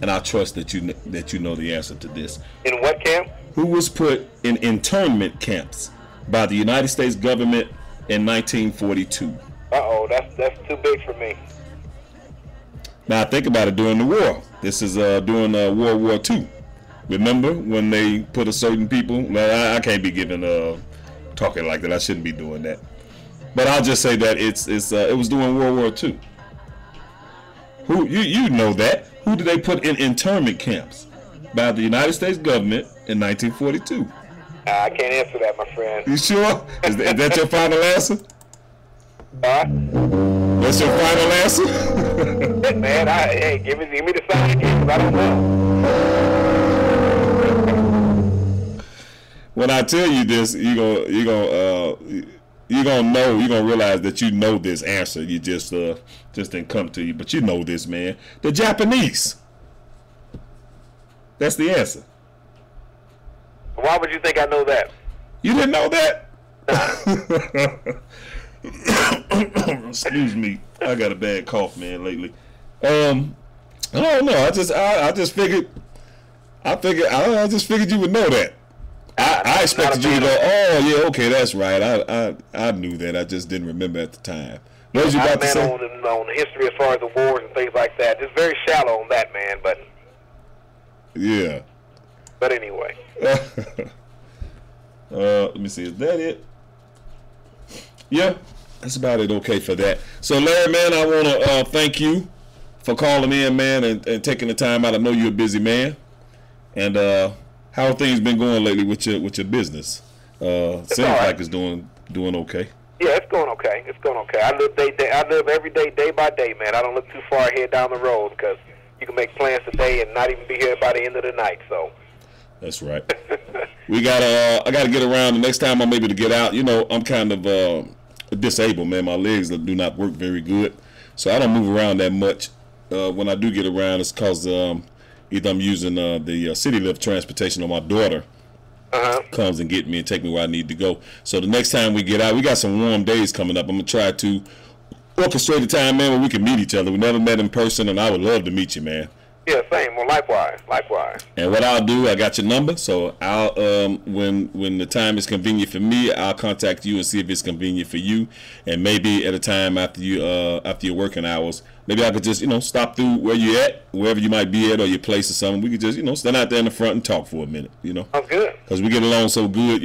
And I trust that you know the answer to this. In what camp? Who was put in internment camps by the United States government in 1942? Uh-oh, that's too big for me. Now think about it, during the war. This is during World War II. Remember when they put a certain people? Well, I can't be giving talking like that. I shouldn't be doing that. But I'll just say that it was during World War II. Who you know that? Who did they put in internment camps by the United States government in 1942? I can't answer that, my friend. You sure? Is that your final answer? That's your final answer? Man, hey, give me the sign again, 'cause I don't know. When I tell you this, you're gonna realize that you know this answer. You just didn't come to you, but you know this, man. The Japanese. That's the answer. Why would you think I know that? You didn't know that? Excuse me. I got a bad cough, man, lately. I don't know. I just figured you would know that. I expected you to go, oh yeah, okay, that's right. I knew that. I just didn't remember at the time. What was you about to say? On the history as far as the wars and things like that. Just very shallow on that, man. But yeah. But anyway. Let me see. Is that it? Yeah, that's about it. Okay for that. So Larry, man, I want to thank you for calling in, man, and taking the time out. I know you're a busy man, and how have things been going lately with your business? Seems like it's doing okay. Yeah, it's going okay. It's going okay. I live every day by day, man. I don't look too far ahead down the road, because you can make plans today and not even be here by the end of the night. So. That's right. I gotta get around. The next time I'm able to get out, you know, I'm kind of disabled, man. My legs do not work very good, so I don't move around that much. When I do get around, it's because either I'm using the city lift transportation, or my daughter comes and get me and take me where I need to go. So the next time we get out, we got some warm days coming up. I'm gonna try to orchestrate a time, man, where we can meet each other. We never met in person, and I would love to meet you, man. Yeah, same. Well, likewise. And what I'll do, I got your number, so I'll when the time is convenient for me, I'll contact you and see if it's convenient for you, and maybe at a time after your working hours, maybe I could just stop through where you at, wherever you might be at, or your place or something. We could just stand out there in the front and talk for a minute. Sounds good. Because we get along so good,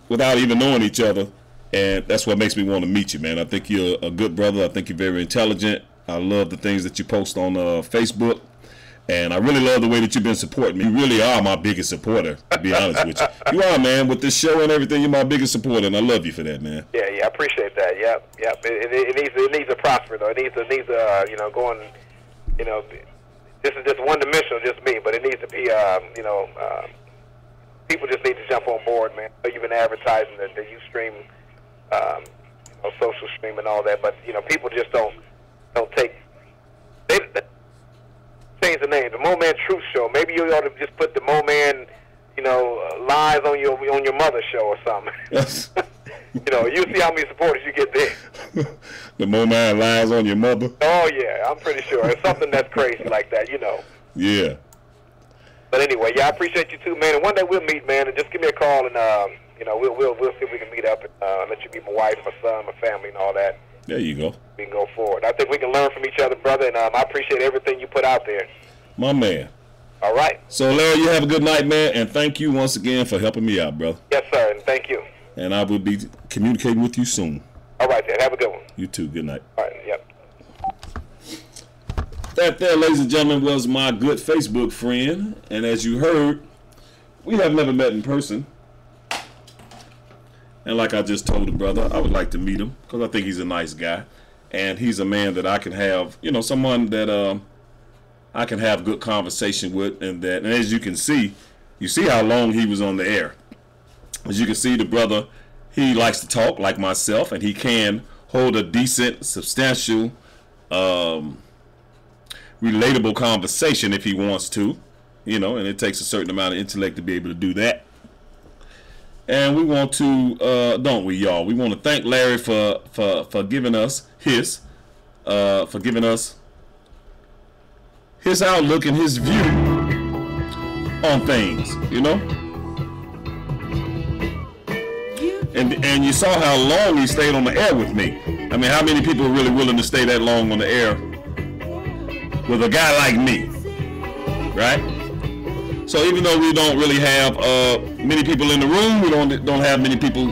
without even knowing each other, and that's what makes me want to meet you, man. I think you're a good brother. I think you're very intelligent. I love the things that you post on Facebook, and I really love the way that you've been supporting me. You really are my biggest supporter, to be honest with you. You are, man. With this show and everything, you're my biggest supporter, and I love you for that, man. Yeah, I appreciate that. Yep. It needs to prosper, though. It needs going. This is just one dimensional, just me, but it needs to be, people just need to jump on board, man. You've been advertising the Ustream, social stream and all that, but people just don't take. They change the name, the Mo Man Truth Show. Maybe you ought to just put the Mo Man, lies on your mother's show or something. Yes. You see how many supporters you get there. The Mo Man lies on your mother. Oh yeah, I'm pretty sure it's something that's crazy like that. Yeah. But anyway, I appreciate you too, man. And one day we'll meet, man. And just give me a call, and we'll see if we can meet up and let you meet my wife, my son, my family, and all that. There you go. We can go forward. I think we can learn from each other, brother, and I appreciate everything you put out there. My man. All right. So, Larry, you have a good night, man, and thank you once again for helping me out, brother. Yes, sir, and thank you. And I will be communicating with you soon. All right, then. Have a good one. You too. Good night. All right, yep. That there, ladies and gentlemen, was my good Facebook friend. And as you heard, we have never met in person. And like I just told the brother, I would like to meet him because I think he's a nice guy. And he's a man that I can have, someone that I can have good conversation with. And as you can see, you see how long he was on the air. As you can see, the brother, he likes to talk like myself, and he can hold a decent, substantial, relatable conversation if he wants to, and it takes a certain amount of intellect to be able to do that. And we want to, don't we, y'all? We want to thank Larry for giving us his outlook and his view on things, And you saw how long he stayed on the air with me. I mean, how many people are really willing to stay that long on the air with a guy like me, right? So even though we don't really have many people in the room, we don't have many people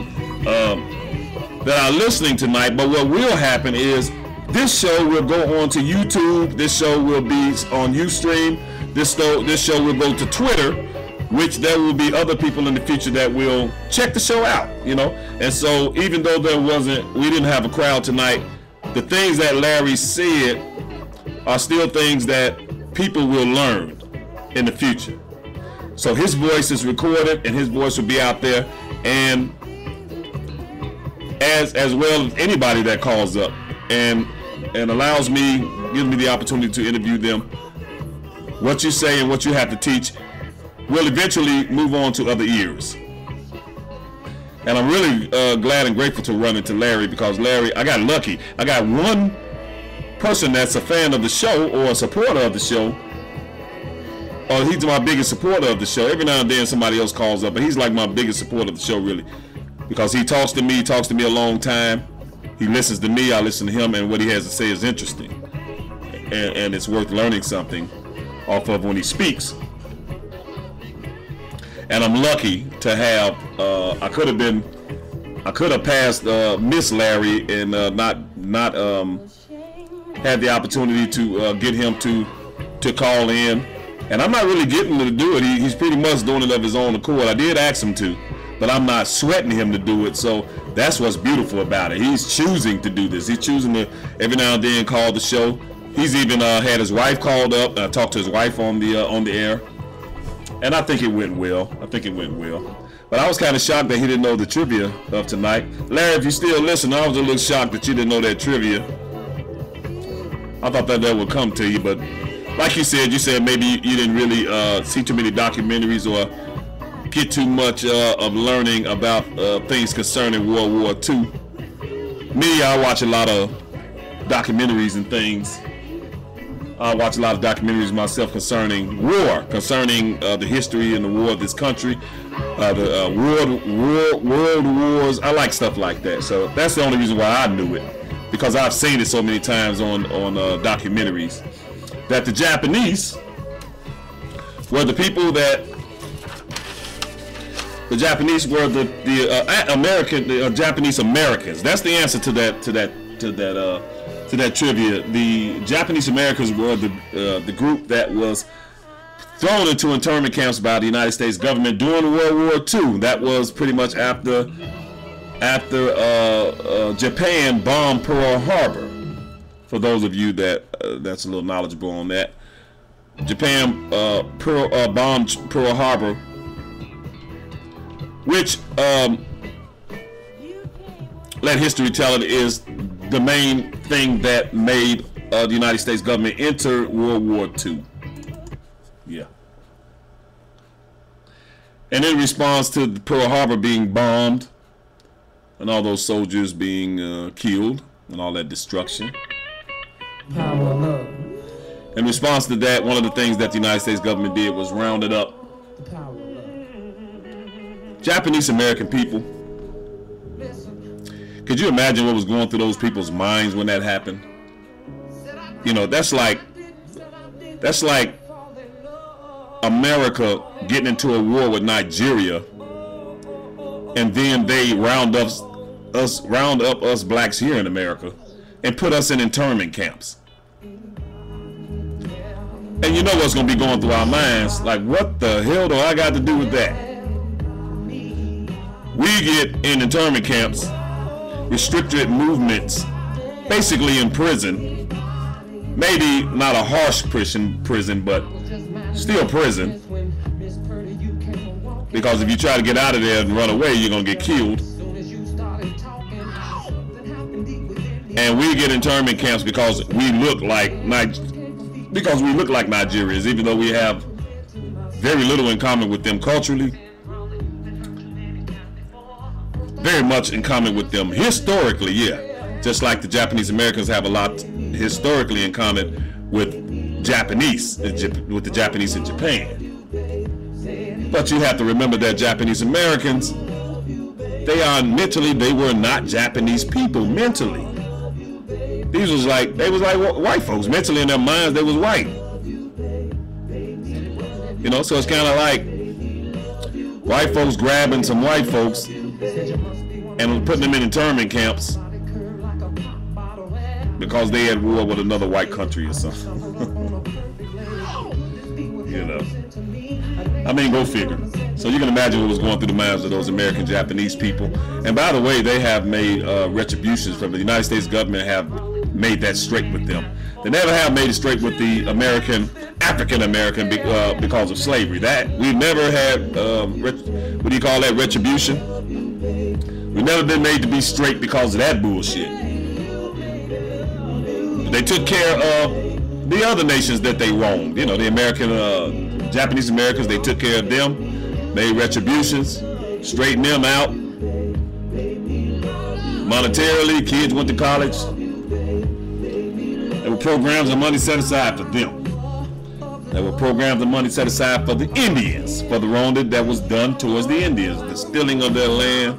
that are listening tonight. But what will happen is this show will go on to YouTube. This show will be on Ustream. This show will go to Twitter, which there will be other people in the future that will check the show out, And so even though we didn't have a crowd tonight, the things that Larry said are still things that people will learn in the future. So his voice is recorded and his voice will be out there, and as well as anybody that calls up and gives me the opportunity to interview them. What you say and what you have to teach will eventually move on to other ears. And I'm really glad and grateful to run into Larry, because Larry, I got lucky. I got one person that's a fan of the show or a supporter of the show, or he's my biggest supporter of the show. Every now and then somebody else calls up, but he's like my biggest supporter of the show, really, because he talks to me a long time. He listens to me, I listen to him, and what he has to say is interesting. And it's worth learning something off of when he speaks. And I'm lucky to have, I could have passed Miss Larry and not had the opportunity to get him to call in. And I'm not really getting him to do it. He's pretty much doing it of his own accord. I did ask him to, but I'm not sweating him to do it. So that's what's beautiful about it. He's choosing to do this. He's choosing to every now and then call the show. He's even had his wife called up. I talked to his wife on the air. And I think it went well. But I was kind of shocked that he didn't know the trivia of tonight. Larry, if you still listen, I was a little shocked that you didn't know that trivia. I thought that would come to you, but like you said maybe you didn't really see too many documentaries or get too much of learning about things concerning World War II. Me, I watch a lot of documentaries and things. I watch a lot of documentaries myself concerning war, concerning the history and the war of this country, the world wars. I like stuff like that. So that's the only reason why I knew it, because I've seen it so many times on documentaries. That the Japanese were the people that the Japanese Americans. That's the answer to that trivia. The Japanese Americans were the group that was thrown into internment camps by the United States government during World War II. That was pretty much after Japan bombed Pearl Harbor. For those of you that's a little knowledgeable on that, Japan bombed Pearl Harbor, which let history tell it is the main thing that made the United States government enter World War II. Yeah. And in response to Pearl Harbor being bombed and all those soldiers being killed and all that destruction, power of love. In response to that, one of the things that the United States government did was rounded up The power of love. Japanese American people. Could you imagine what was going through those people's minds when that happened? That's like America getting into a war with Nigeria and then they round up us blacks here in America and put us in internment camps. And you know what's going to be going through our minds, like, what the hell do I got to do with that? We get in internment camps, restricted movements, basically in prison. Maybe not a harsh prison, but still prison. Because if you try to get out of there and run away, you're going to get killed. And we get internment camps because we look like Nigerians, even though we have very little in common with them culturally. Very much in common with them historically, yeah. Just like the Japanese Americans have a lot historically in common with the Japanese in Japan. But you have to remember that Japanese Americans, they were not Japanese people mentally. They was like white folks. Mentally in their minds, they was white. You know, so it's kind of like white folks grabbing some white folks and putting them in internment camps because they had war with another white country or something. You know, I mean, go figure. So you can imagine what was going through the minds of those American Japanese people. And by the way, they have made retributions from the United States government have made that straight with them. They never have made it straight with the African American because of slavery. That we've never had what do you call that, retribution? We've never been made to be straight because of that bullshit. They took care of the other nations that they wronged. You know, the Japanese Americans, they took care of them, made retributions, straightened them out. Monetarily, kids went to college. There were programs and money set aside for them. There were programs and money set aside for the Indians, for the wrong that was done towards the Indians, the stealing of their land,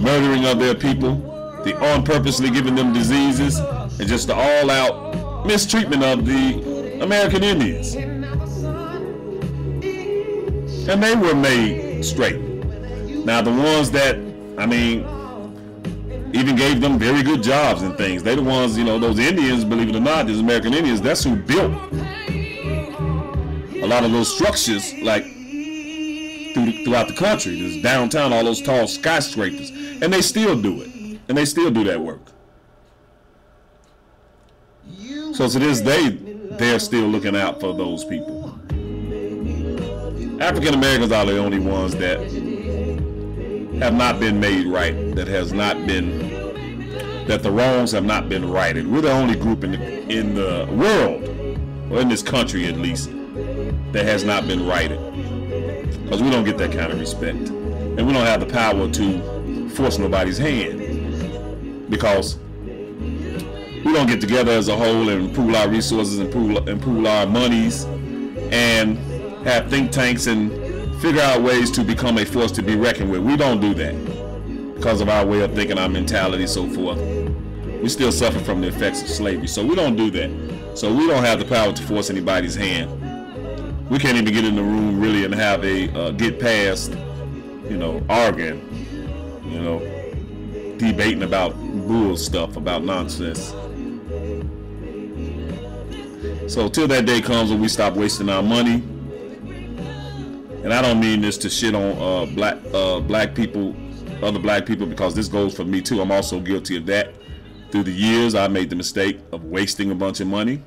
murdering of their people, the unpurposely giving them diseases, and just the all-out mistreatment of the American Indians. And they were made straight. Now the ones that, I mean, even gave them very good jobs and things. They're the ones, you know, those Indians, believe it or not, these American Indians, that's who built a lot of those structures, like throughout the country. There's downtown, all those tall skyscrapers, and they still do it, and they still do that work. So to this day, they're still looking out for those people. African Americans are the only ones that have not been made right, that the wrongs have not been righted. We're the only group in the world, or in this country at least, that has not been righted. Because we don't get that kind of respect. And we don't have the power to force nobody's hand. Because we don't get together as a whole and pool our resources and pool our monies and have think tanks and figure out ways to become a force to be reckoned with. We don't do that because of our way of thinking, our mentality, so forth. We still suffer from the effects of slavery, so we don't do that. So we don't have the power to force anybody's hand. We can't even get in the room really and have a get past, you know, arguing, you know, debating about bull stuff, about nonsense. So till that day comes when we stop wasting our money. And I don't mean this to shit on black people, other black people, because this goes for me too. I'm also guilty of that. Through the years, I made the mistake of wasting a bunch of money.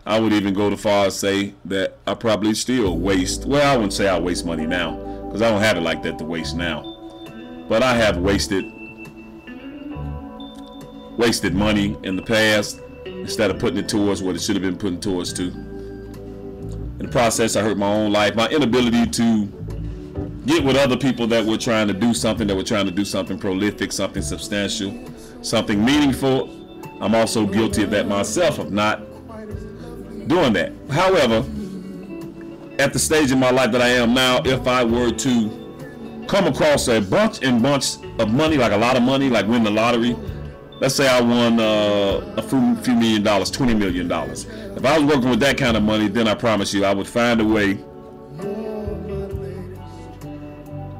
I would even go to far as say that I probably still waste. Well, I wouldn't say I waste money now, because I don't have it like that to waste now. But I have wasted money in the past instead of putting it towards what it should have been put towards to. In the process, I hurt my own life. My inability to get with other people that were trying to do something, prolific, something substantial, something meaningful. I'm also guilty of that myself, of not doing that. However, at the stage in my life that I am now, if I were to come across a bunch of money, like a lot of money, like win the lottery, let's say I won a few $million, $20 million. If I was working with that kind of money, then I promise you I would find a way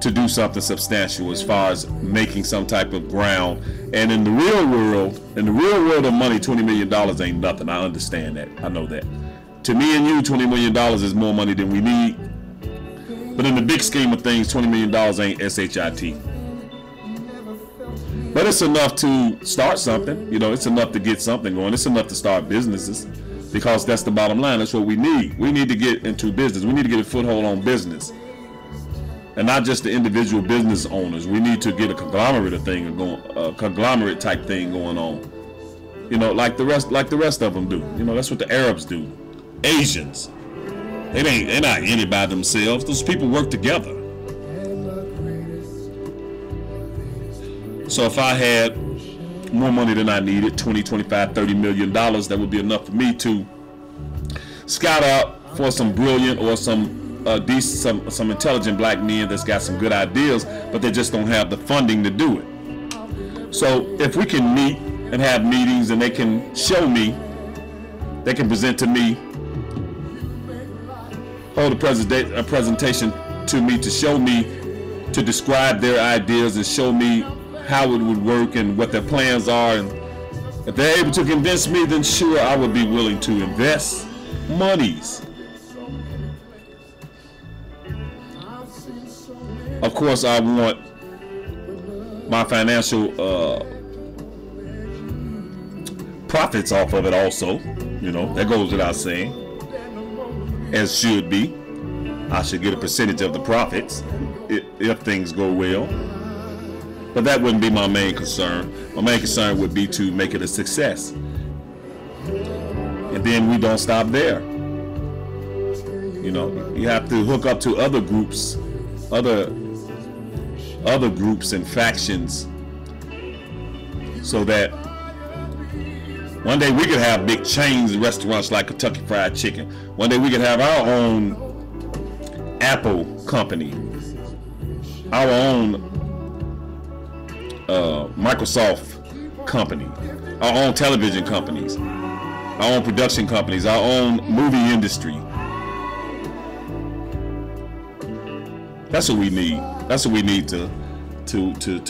to do something substantial as far as making some type of ground. And in the real world of money, $20 million ain't nothing. I understand that. I know that. To me and you, $20 million is more money than we need. But in the big scheme of things, $20 million ain't SHIT. But it's enough to start something. You know, it's enough to get something going. It's enough to start businesses, because that's the bottom line. That's what we need. We need to get into business. We need to get a foothold on business. And not just the individual business owners. We need to get a conglomerate type thing going on. You know, like the rest of them do. You know, that's what the Arabs do. Asians. They're not any by themselves. Those people work together. So if I had more money than I needed, $20, $25, $30 million, that would be enough for me to scout out for some brilliant or some decent, some intelligent black men that's got some good ideas, but they just don't have the funding to do it. So if we can meet and have meetings, and they can show me, they can present to me, hold a presentation to me, to show me, to describe their ideas and show me how it would work and what their plans are, and if they're able to convince me, then sure, I would be willing to invest monies. Of course, I want my financial profits off of it also. You know, that goes without saying, as should be. I should get a percentage of the profits if things go well. But that wouldn't be my main concern. My main concern would be to make it a success. And then we don't stop there. You know, you have to hook up to other groups, other groups and factions, so that one day we could have big chains and restaurants like Kentucky Fried Chicken. One day we could have our own Apple company, our own Microsoft company, our own television companies, our own production companies, our own movie industry. That's what we need. That's what we need to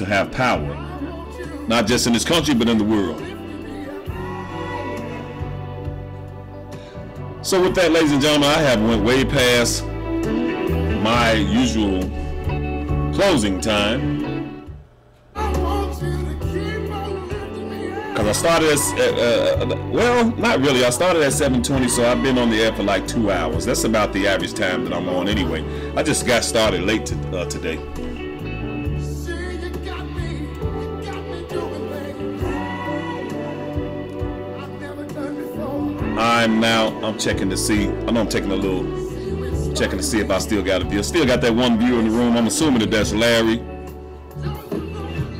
have power, not just in this country, but in the world. So with that, ladies and gentlemen, I have went way past my usual closing time. Because I started at, well, not really. I started at 7:20, so I've been on the air for like 2 hours. That's about the average time that I'm on anyway. I just got started late today. I'm checking to see. I know I'm taking a little, checking to see if I still got a view. Still got that one viewer in the room. I'm assuming that that's Larry.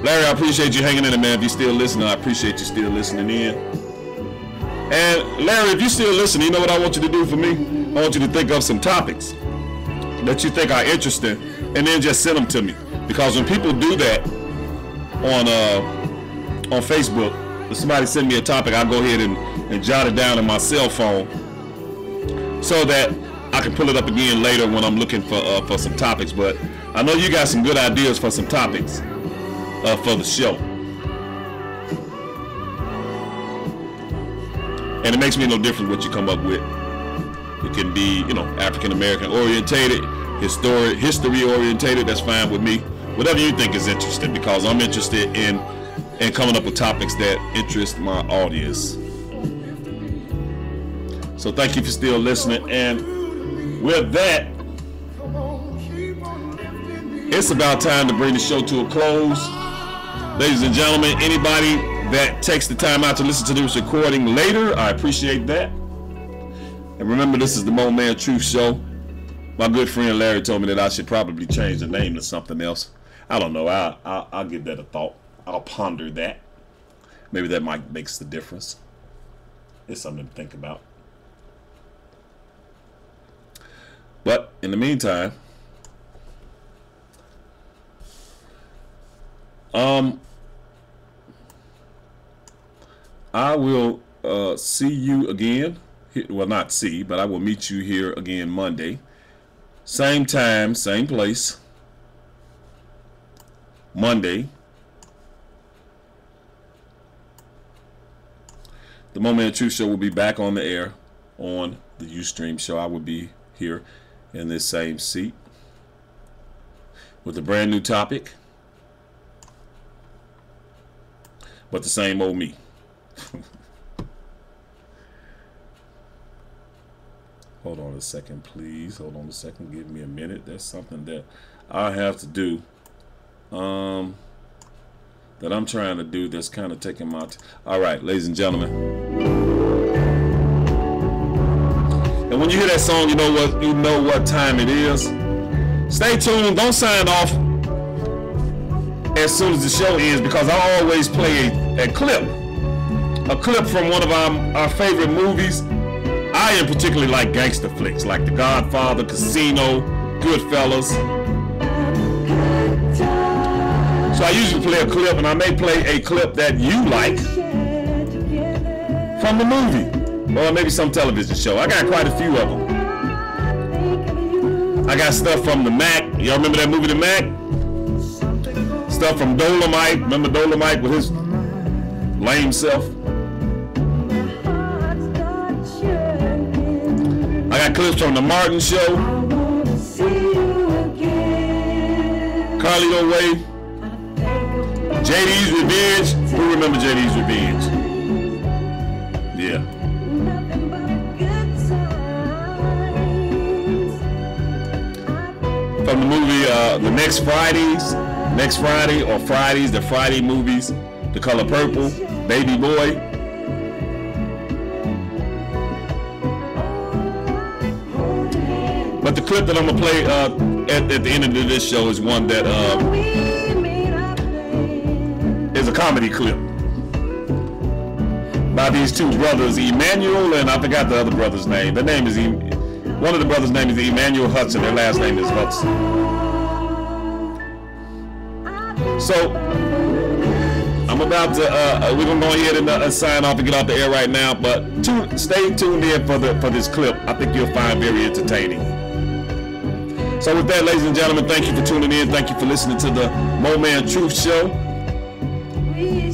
Larry, I appreciate you hanging in there, man. If you're still listening, I appreciate you still listening in. And Larry, if you're still listening, you know what I want you to do for me? I want you to think of some topics that you think are interesting, and then just send them to me. Because when people do that on Facebook, if somebody send me a topic, I'll go ahead and jot it down in my cell phone so that I can pull it up again later when I'm looking for some topics. But I know you got some good ideas for some topics for the show. And it makes me no difference what you come up with. It can be, you know, African American orientated, history orientated, that's fine with me. Whatever you think is interesting, because I'm interested in coming up with topics that interest my audience. So thank you for still listening. And with that, it's about time to bring the show to a close. Ladies and gentlemen, anybody that takes the time out to listen to this recording later, I appreciate that. And remember, this is the Mo Man Truth Show. My good friend Larry told me that I should probably change the name to something else. I don't know. I'll give that a thought. I'll ponder that. Maybe that might makes the difference. It's something to think about. But in the meantime, I will see you again. Well, not see, but I will meet you here again Monday. Same time, same place. Monday. The Moment of Truth show will be back on the air on the Ustream show. I will be here in this same seat with a brand new topic, but the same old me. Hold on a second, please. Hold on a second. Give me a minute. There's something that I have to do. That I'm trying to do that's kind of taking my all right, ladies and gentlemen. And when you hear that song, you know what time it is. Stay tuned. Don't sign off as soon as the show ends, because I always play a clip from one of our favorite movies. I in particularly like gangster flicks like The Godfather, Casino, Goodfellas. So I usually play a clip, and I may play a clip that you like from the movie, or maybe some television show. I got quite a few of them. I got stuff from the Mac. Y'all remember that movie, The Mac? Stuff from Dolomite. Remember Dolomite with his lame self? I got clips from The Martin Show. Carlito Way. JD's Revenge. Who remember JD's Revenge? Yeah. From the movie The Next Friday or Fridays, the Friday movies, The Color Purple, Baby Boy. But the clip that I'm gonna play at the end of this show is one that is a comedy clip by these two brothers, Emmanuel, and I forgot the other brother's name. One of the brothers' name is Emmanuel Hudson. Their last name is Hudson. So I'm about to we're gonna go ahead and sign off and get off the air right now. But stay tuned in for this clip. I think you'll find very entertaining. So with that, ladies and gentlemen, thank you for tuning in. Thank you for listening to the Moment of Truth show.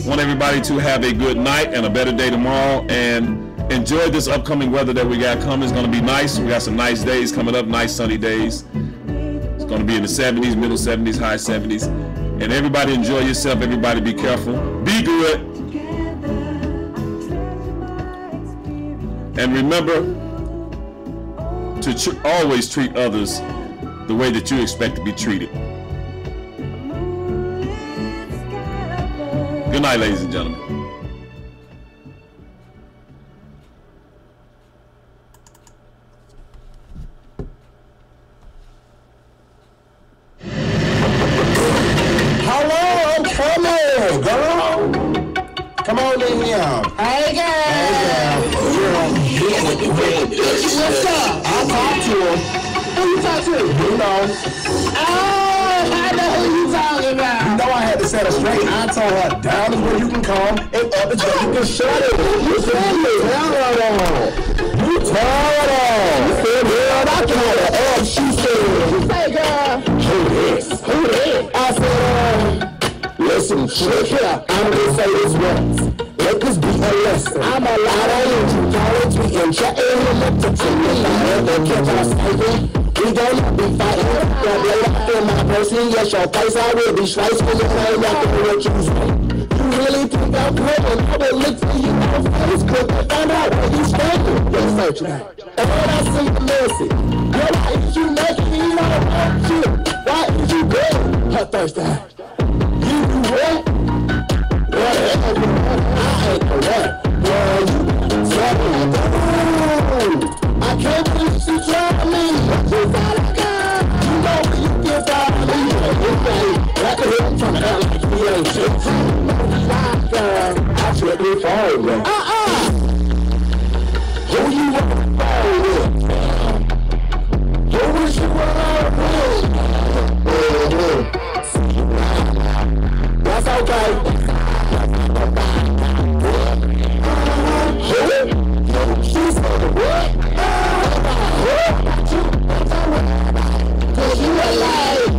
Want everybody to have a good night and a better day tomorrow, and enjoy this upcoming weather that we got coming. It's going to be nice. We got some nice days coming up, nice sunny days. It's going to be in the 70s, middle 70s, high 70s. And everybody enjoy yourself. Everybody be careful. Be good. And remember to always treat others the way that you expect to be treated. Good night, ladies and gentlemen. Hello, come on, girl. Come on in here. Hey, girl. What's up? I'll talk to him. Who you talk to? You know. Oh, I know who you talking about. You know I had to set her straight. I told her down is where you can come, and up is where you can shut it. You said me. Tell her on. You tell her on. You said, girl, I told her up. She said, hey, girl. Who this? Who this? I said, listen, check it out. I'm gonna say this once. Let this be a lesson. I'm a lot of college, we can chat him up to 10 million. They catch us saving. We gonna be fighting. Don't lay out in my person. Yes, your face I will be sliced for the name after what you say. You really think I'm good, and I will look for you on Facebook and find out where you standing. Yes, search that. And when I see the message, why is you making me not want you? Why is you good? Her thirst out. You do what? Whatever you want, I ain't the what. Girl, you trouble. I can't believe she tried me. She's out of God. You know when you get out of me. Like a hit from her like me ain't shit. Girl, I should be falling with. Who you want to fall with? Who was you want with? That's okay. She said what? Cause you alive.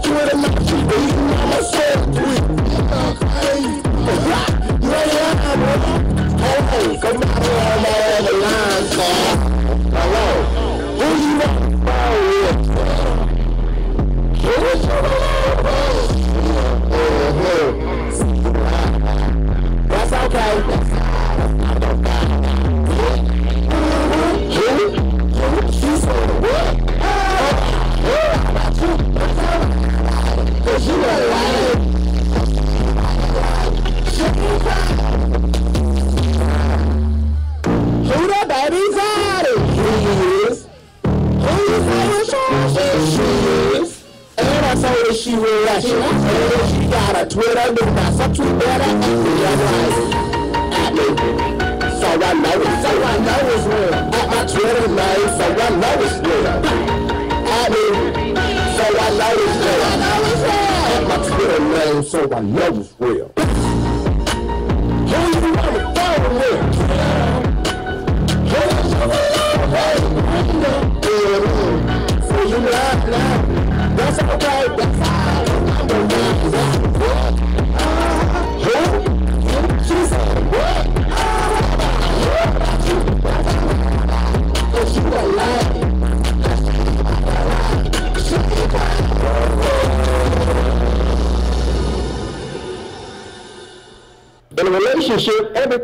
Twitter, like she beating on my soul. Crazy. You ain't lying, bro. Hey, somebody on my other line, car. Hello. Who you want to follow with? Who is you That's okay. She said what? Cause you ain't lying. Who that baby's daddy? He is. Who you say is she is? And I told her she will let you. And she got a Twitter, do not some tweet better at me. At me. So I know it's real. At my Twitter name, so I know it's real. At me. So I know it's real. At my Twitter name, so I know it's real. Who you want to follow with? So you laugh now. That's okay. That's all. Who? She said what? Cause you a lie. In a relationship, everything